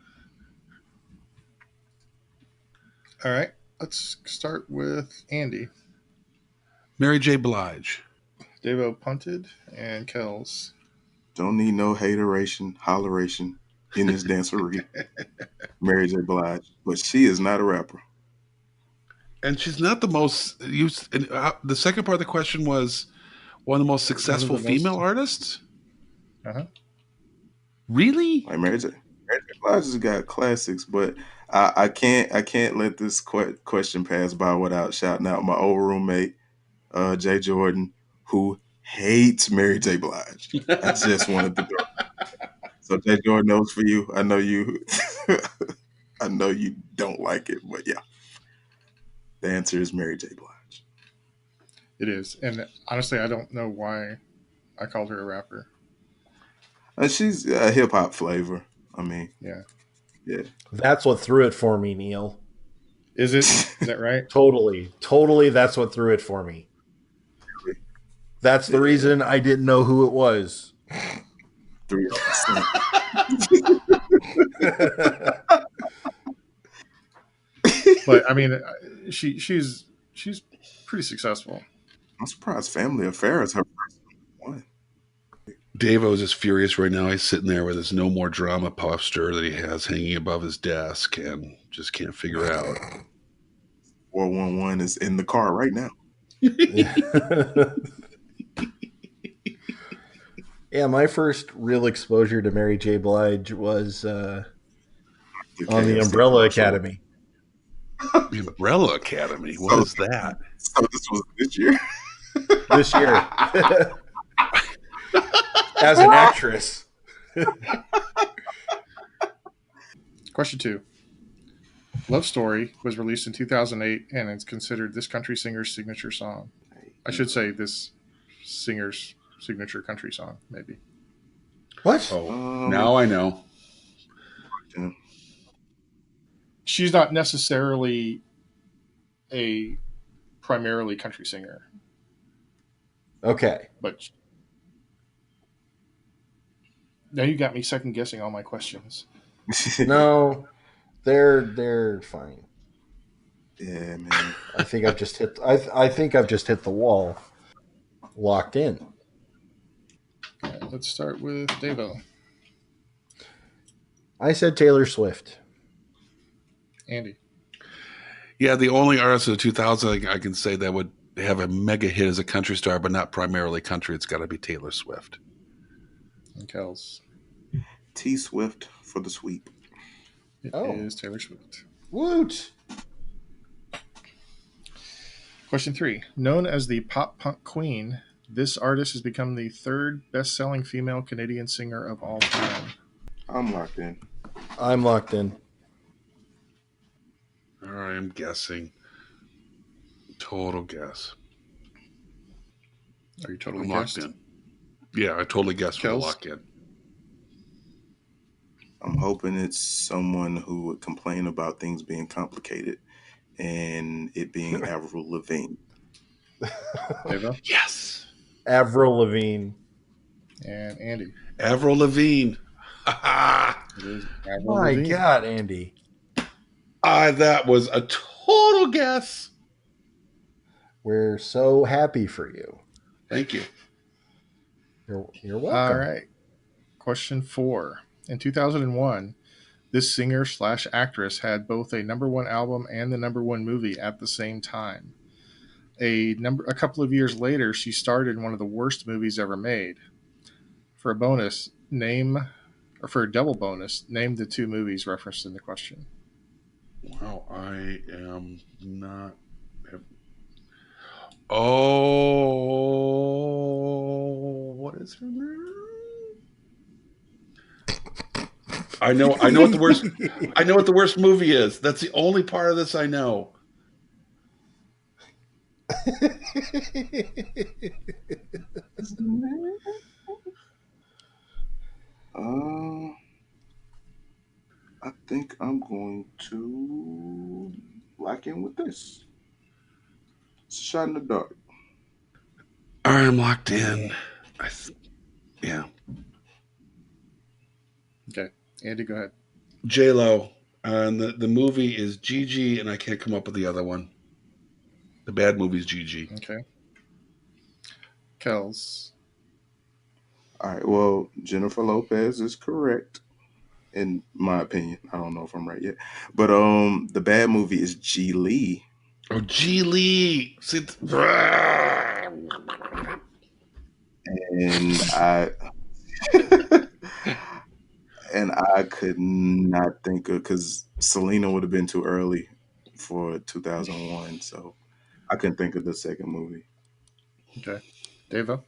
All right. Let's start with Andy. Mary J. Blige. Davo punted, and Kels. Don't need no hateration, holleration in this dancery. Mary J. Blige. But she is not a rapper. And she's not the most used. The second part of the question was one of the most successful female artists? Uh-huh. Really? Like Mary J. Blige has got classics, but I can't let this question pass by without shouting out my old roommate, Jay Jordan, who hates Mary J. Blige. I just wanted to throw. So Jay Jordan knows for you. I know you. I know you don't like it, but yeah, the answer is Mary J. Blige. It is, and honestly, I don't know why I called her a rapper. She's a hip hop flavor. I mean, yeah. That's what threw it for me, Neil. Is it? Is that right? Totally. That's what threw it for me. That's the reason I didn't know who it was. 3%. But I mean, she's pretty successful. I'm surprised Family Affair is her first one. Davo's just furious right now. He's sitting there with his No More Drama poster that he has hanging above his desk and just can't figure out. 411 is in the car right now. Yeah, my first real exposure to Mary J. Blige was on the Umbrella Academy. The Umbrella Academy? What is that? So this was this year? This year. As an actress. Question 2. Love Story was released in 2008 and it's considered this country singer's signature song. I should say this singer's signature country song, maybe. What? Oh, now I know. Yeah. She's not necessarily a primarily country singer, Okay. but now you got me second guessing all my questions. No, they're fine. Yeah, man. I think I've just hit. I think I've just hit the wall. Locked in. All right, let's start with Davo. I said Taylor Swift. Andy. Yeah, the only artist of the 2000s I can say that would have a mega hit as a country star, but not primarily country, it's got to be Taylor Swift. And Kels. T Swift for the sweep. It is Taylor Swift. Woot! Question 3. Known as the pop punk queen, this artist has become the third best-selling female Canadian singer of all time. I'm locked in. I'm locked in. All right, I'm guessing. Total guess. Are you totally I'm guessed? locked in. Yeah, I totally guessed for the lock in. I'm hoping it's someone who would complain about things being complicated and it being Avril Lavigne. Davo? Yes. Avril Lavigne. And Andy. Avril Lavigne. It is Avril My Lavigne. God, Andy. That was a total guess. We're so happy for you. Thank you. You're welcome. All right. Question 4. In 2001, this singer/actress had both a #1 album and the #1 movie at the same time. A couple of years later, she starred in one of the worst movies ever made. For a double bonus, name the 2 movies referenced in the question. Wow, I am not. What is her name? I know what the worst. I know what the worst movie is. That's the only part of this I know. I think I'm going to lock in with this. It's a shot in the dark. I'm locked in. Yeah. Okay. Andy, go ahead. J-Lo. And the movie is Gigi, and I can't come up with the other one. The bad movie's Gigi. Okay. Kels. All right. Well, Jennifer Lopez is correct, in my opinion. I don't know if I'm right yet, but the bad movie is G Lee. Oh, G Lee. And I could not think of, because Selena would have been too early for 2001, so I couldn't think of the second movie. Okay. Davo.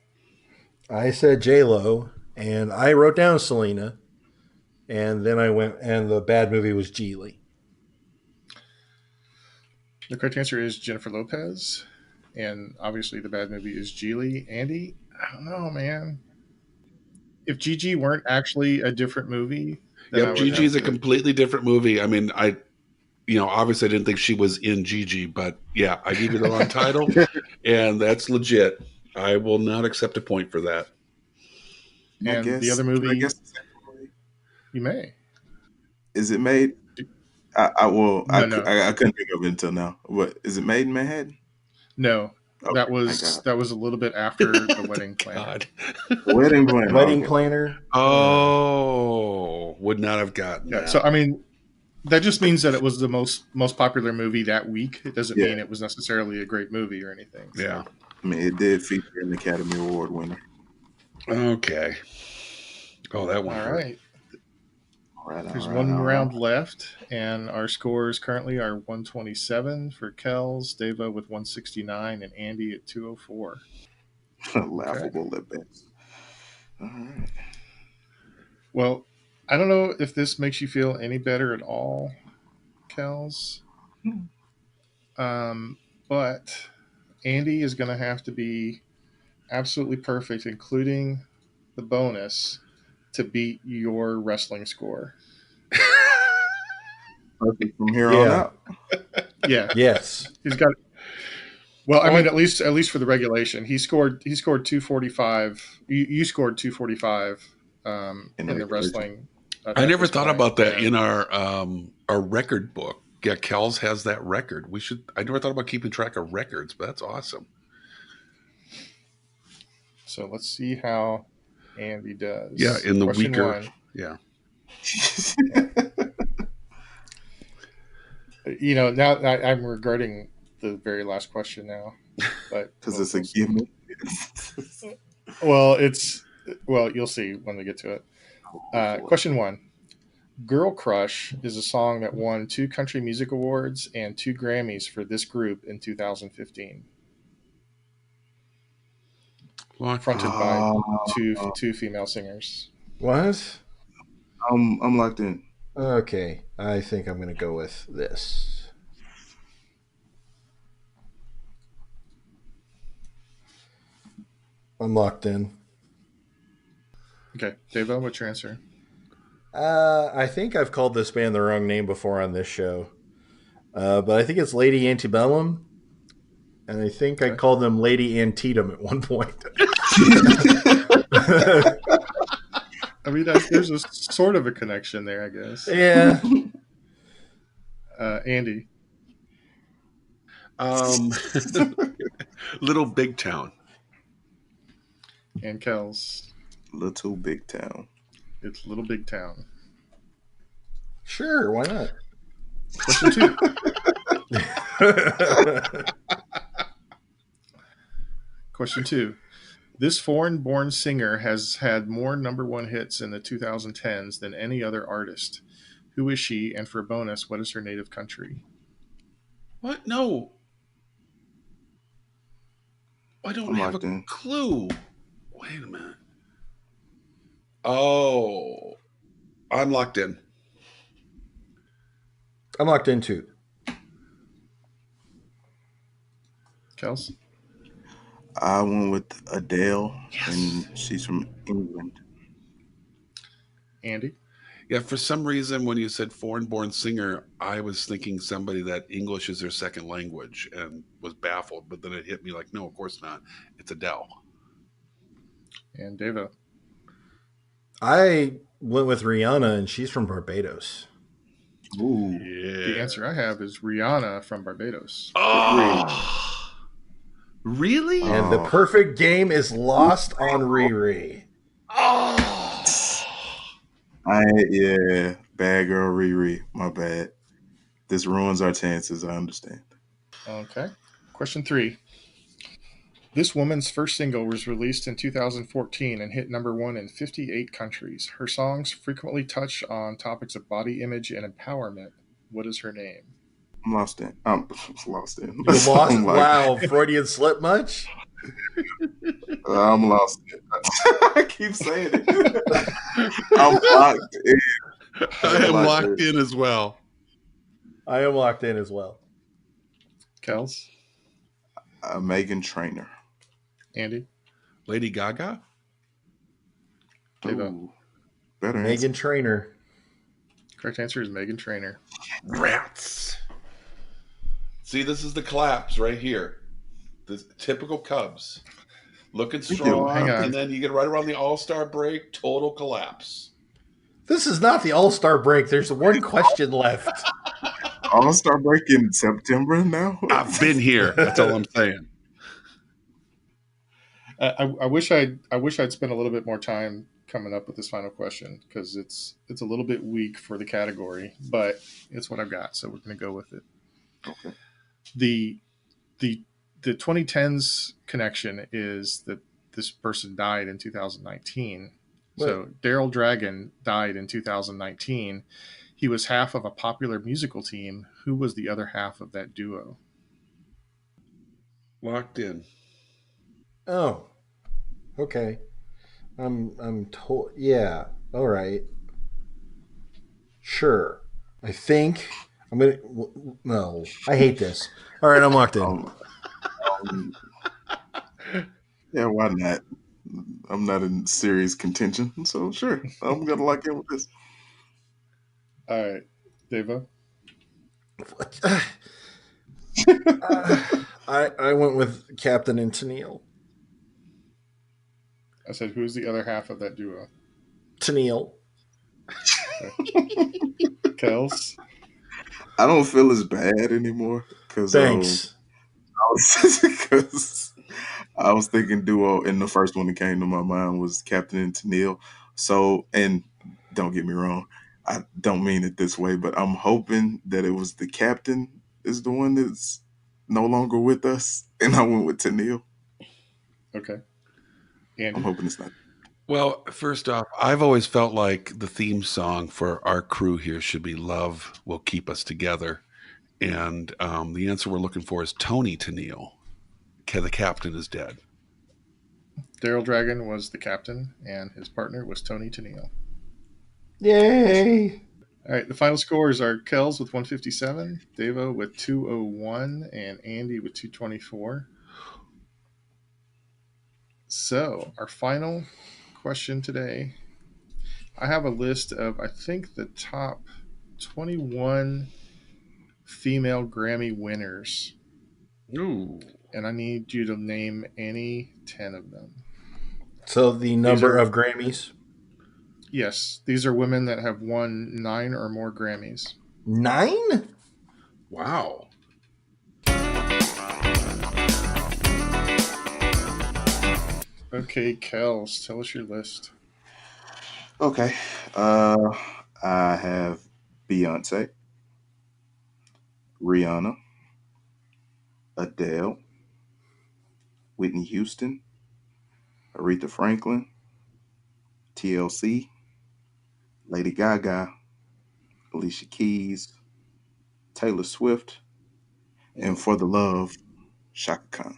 I said J-Lo, and I wrote down Selena, and then I went, and the bad movie was Geely. The correct answer is Jennifer Lopez, and obviously the bad movie is Geely. Andy, I don't know, man. If Gigi weren't actually a different movie, then yep, Gigi is a completely different movie. I mean, obviously I didn't think she was in Gigi, but yeah, I gave you the wrong title, and that's legit. I will not accept a point for that. And the other movie, you may. Is it made? I couldn't think of it until now. What is it made in Manhattan? No, okay, that was a little bit after The Wedding Planner. Wedding Planner. Wedding Planner. Oh, would not have gotten that. So I mean, that just means that it was the most popular movie that week. It doesn't mean it was necessarily a great movie or anything. So. Yeah, I mean, it did feature an Academy Award winner. Okay. Oh, that one. All right. There's one round left, and our scores currently are 127 for Kels, Davo with 169, and Andy at 204. Laughable at best. All right. Well, I don't know if this makes you feel any better at all, Kels. But Andy is going to have to be absolutely perfect, including the bonus, to beat your wrestling score. perfect from here on out. Yeah. Yes. He's got. Well, I mean, at least for the regulation, he scored 245. You scored 245 in the wrestling. I never thought about that in our record book. Yeah, Kels has that record. I never thought about keeping track of records, but that's awesome. So let's see how Andy does. Yeah, in the Question weaker. One. Yeah. Now I'm regretting the very last question now, but because it's a gimmick. Well, you'll see when we get to it. Question 1. Girl Crush is a song that won 2 Country Music Awards and 2 Grammys for this group in 2015. Fronted by two female singers. What? I'm locked in. Okay, I think I'm going to go with this. I'm locked in. Okay, Davo, what's your answer? I think I've called this band the wrong name before on this show, but I think it's Lady Antebellum, and I think I called them Lady Antietam at one point. I mean, there's a sort of a connection there, I guess. Yeah. Andy. Little Big Town. And Kels. Little Big Town. It's Little Big Town. Sure, why not? Question 2. Question 2. This foreign-born singer has had more number 1 hits in the 2010s than any other artist. Who is she? And for a bonus, what is her native country? What? No. I don't have a clue. Wait a minute. Oh. I'm locked in. I'm locked in too. Kels? I went with Adele, and she's from England. Andy? Yeah, for some reason, when you said foreign-born singer, I was thinking somebody that English is their second language and was baffled. But then it hit me like, no, of course not. It's Adele. And Davo? I went with Rihanna, and she's from Barbados. Ooh. Yeah. The answer I have is Rihanna from Barbados. Oh. Really? And the perfect game is lost on Riri. Oh. Bad girl Riri. My bad. This ruins our chances, I understand. Okay. Question 3. This woman's first single was released in 2014 and hit number 1 in 58 countries. Her songs frequently touch on topics of body image and empowerment. What is her name? I'm lost in. I'm lost in. You lost? Wow, Freudian slip much? I'm lost in. I keep saying it. I'm locked in. I am locked in as well. I am locked in as well. Kels? Megan Trainor. Andy? Lady Gaga? Ooh, better Megan answer. Trainor. Correct answer is Megan Trainor. Rats. See, this is the collapse right here. The typical Cubs. Looking strong, and then you get right around the All-Star break, total collapse. This is not the All-Star break. There's one question left. All-Star break in September now? I've been here. That's all I'm saying. I wish I'd spent a little bit more time coming up with this final question because it's a little bit weak for the category, but it's what I've got, so we're going to go with it. Okay. The 2010s connection is that this person died in 2019. What? So Daryl Dragon died in 2019. He was half of a popular musical team. Who was the other half of that duo? Locked in. Oh, okay. I'm told. Yeah. All right. Sure. I think I'm gonna. No, I hate this. All right, I'm locked in. Yeah, why not? I'm not in serious contention, so sure, I'm gonna lock in with this. All right, Davo. I went with Captain and Tennille. I said, who's the other half of that duo? Tennille. Kels? I don't feel as bad anymore because Thanks. I was thinking duo, and the first one that came to my mind was Captain and Tennille. So, and don't get me wrong, I don't mean it this way, but I'm hoping that it was the captain is the one that's no longer with us, and I went with Tennille. Okay. Andy? I'm hoping it's not. Well, first off, I've always felt like the theme song for our crew here should be "Love Will Keep Us Together," and the answer we're looking for is Tony Tennille. The captain is dead. Daryl Dragon was the captain, and his partner was Tony Tennille. Yay! All right, the final scores are Kels with 157, Davo with 201, and Andy with 224. So, our final question today. I have a list of, I think, the top 21 female Grammy winners. Ooh. And I need you to name any 10 of them. So the number of Grammys? Yes, these are women that have won 9 or more Grammys. 9? Wow. Okay, Kels, tell us your list. Okay. I have Beyonce, Rihanna, Adele, Whitney Houston, Aretha Franklin, TLC, Lady Gaga, Alicia Keys, Taylor Swift, and for the love, Shaka Khan.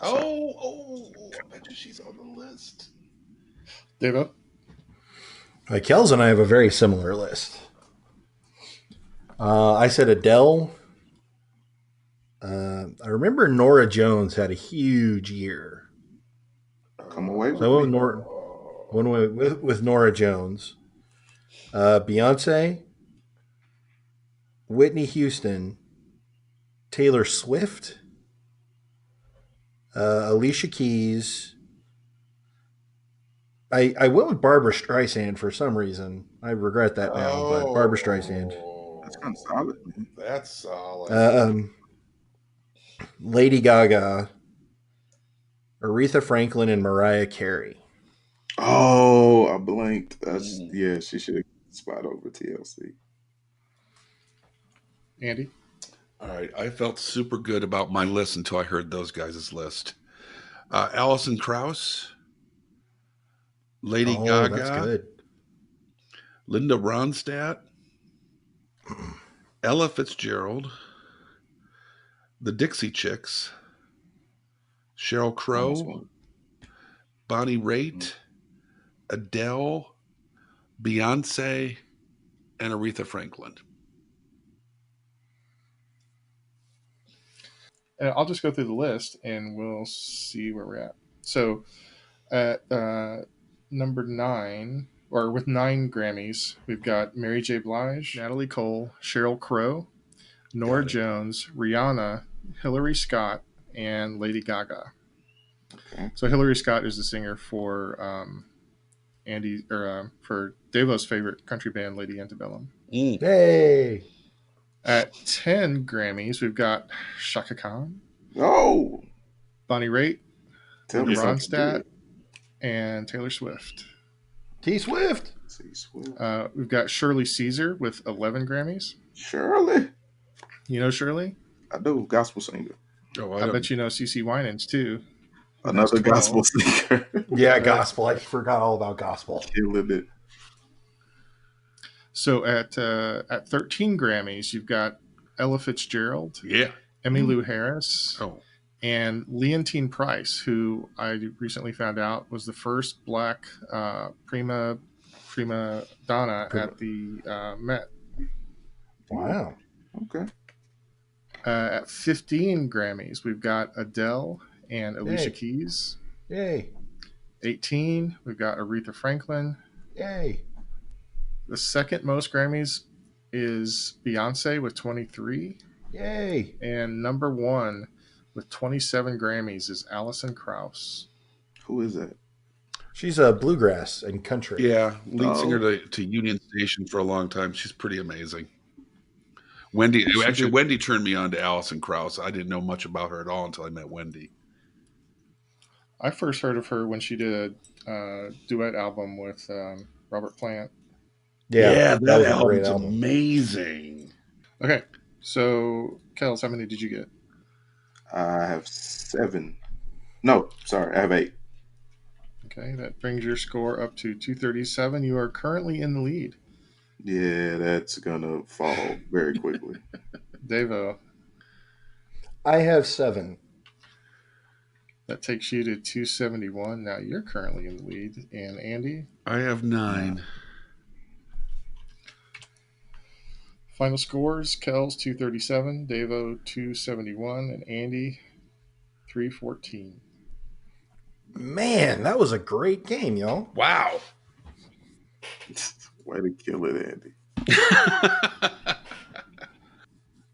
Oh, I bet you she's on the list. Davo? Kels and I have a very similar list. I said Adele. I remember Nora Jones had a huge year. Come away with So I me. went with Nora Jones. Beyonce, Whitney Houston, Taylor Swift, Alicia Keys. I went with Barbara Streisand for some reason. I regret that now, but Barbara Streisand. That's kind of solid, man. That's solid. Lady Gaga, Aretha Franklin, and Mariah Carey. Oh, I blanked. Yeah, she should have spot over TLC. Andy? All right. I felt super good about my list until I heard those guys' list. Alison Krauss, Lady Gaga. That's good. Linda Ronstadt, Ella Fitzgerald, the Dixie Chicks, Sheryl Crow, Bonnie Raitt, Adele, Beyonce, and Aretha Franklin. I'll just go through the list and we'll see where we're at. So, at number 9, or with 9 Grammys, we've got Mary J. Blige, Natalie Cole, Sheryl Crow, Nora Jones, Rihanna, Hillary Scott, and Lady Gaga. Okay. So Hillary Scott is the singer for for Davo's favorite country band, Lady Antebellum. Hey! At 10 Grammys, we've got Shaka Khan. Oh! Bonnie Raitt, Linda Ronstadt, and Taylor Swift. T-Swift! We've got Shirley Caesar with 11 Grammys. Shirley? You know Shirley? I do. Gospel singer. Oh, I bet you know CeCe Winans, too. Another gospel singer. Yeah, gospel. I forgot all about gospel. Killing it. So at 13 Grammys, you've got Ella Fitzgerald, Emmylou Harris, and Leontine Price, who I recently found out was the first black prima donna at the Met. Wow. Okay. At 15 Grammys, we've got Adele and Alicia Keys. Yay. 18, we've got Aretha Franklin. Yay. The second most Grammys is Beyonce with 23. Yay! And number 1 with 27 Grammys is Alison Krauss. Who is that? She's a bluegrass and country. Yeah, lead singer to Union Station for a long time. She's pretty amazing. Wendy turned me on to Alison Krauss. I didn't know much about her at all until I met Wendy. I first heard of her when she did a duet album with Robert Plant. Yeah, that album's amazing. Okay, so Kels, how many did you get? I have 7. No, sorry, I have 8. Okay, that brings your score up to 237. You are currently in the lead. Yeah, that's gonna fall very quickly. Davo. I have 7. That takes you to 271. Now you're currently in the lead. And Andy? I have 9. Final scores, Kels 237, Davo 271, and Andy 314. Man, that was a great game, y'all. Wow. Way to kill it, Andy.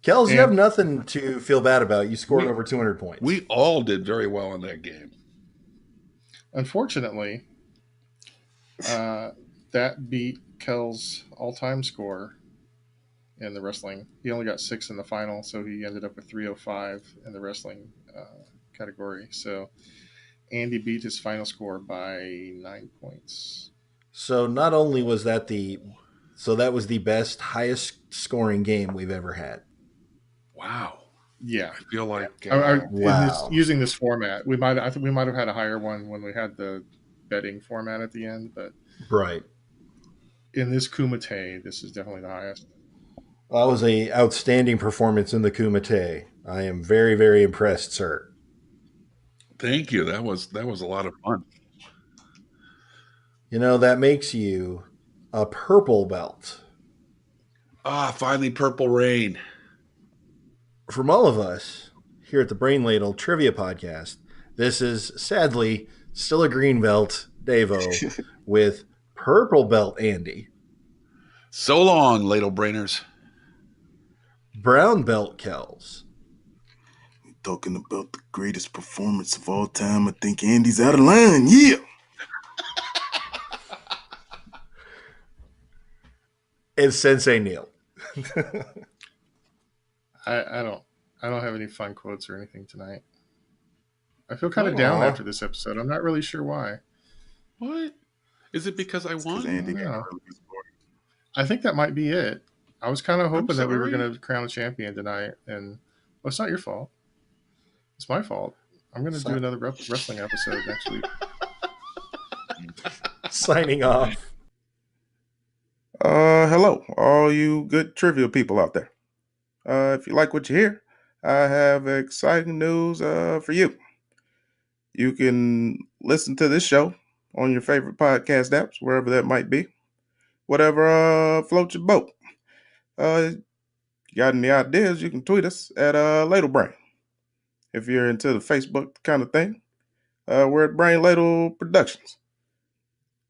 Kels, you have nothing to feel bad about. You scored over 200 points. We all did very well in that game. Unfortunately, that beat Kels' all-time score in the wrestling. He only got 6 in the final, so he ended up with 305 in the wrestling category. So Andy beat his final score by 9 points. So not only was that that was the best, highest scoring game we've ever had. Wow. Yeah, I feel like wow. Using this format, I think we might have had a higher one when we had the betting format at the end, but right in this Kumite, this is definitely the highest. That was an outstanding performance in the Kumite. I am very, very impressed, sir. Thank you. That was a lot of fun. You know, that makes you a purple belt. Finally purple rain. From all of us here at the Brain Ladle Trivia Podcast, this is sadly still a green belt, Davo, with purple belt, Andy. So long, Ladle Brainers. Brown belt, Kels. Talking about the greatest performance of all time, I think Andy's out of line. Yeah. And Sensei Neil. I don't have any fun quotes or anything tonight. I feel kind of down after this episode. I'm not really sure why. What? Is it because I won? I think that might be it. I was kind of hoping that we were going to crown a champion tonight, and well, it's not your fault. It's my fault. I'm going to do another wrestling episode next week. Signing off. Hello, all you good trivia people out there. If you like what you hear, I have exciting news for you. You can listen to this show on your favorite podcast apps, wherever that might be. Whatever floats your boat. You got any ideas, you can tweet us at Ladle Brain. If you're into the Facebook kind of thing, we're at Brain Ladle Productions.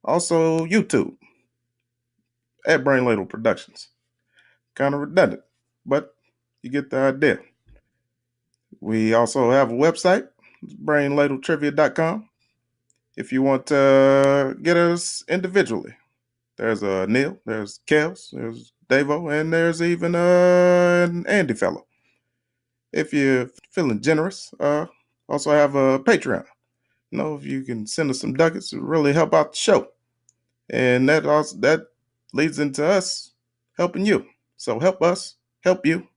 Also, YouTube at Brain Ladle Productions. Kind of redundant, but you get the idea. We also have a website, brainladletrivia.com. If you want to get us individually, there's Neil, there's Kels, there's Davo, and there's even an Andy fellow. If you're feeling generous, also have a Patreon. You know, if you can send us some ducats, it really help out the show. And that leads into us helping you. So help us, help you,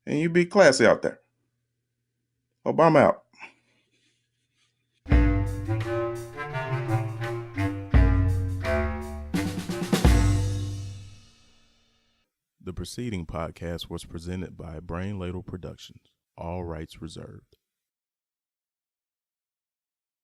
and you be classy out there. Hope I'm out. The preceding podcast was presented by Brain Ladle Productions. All rights reserved.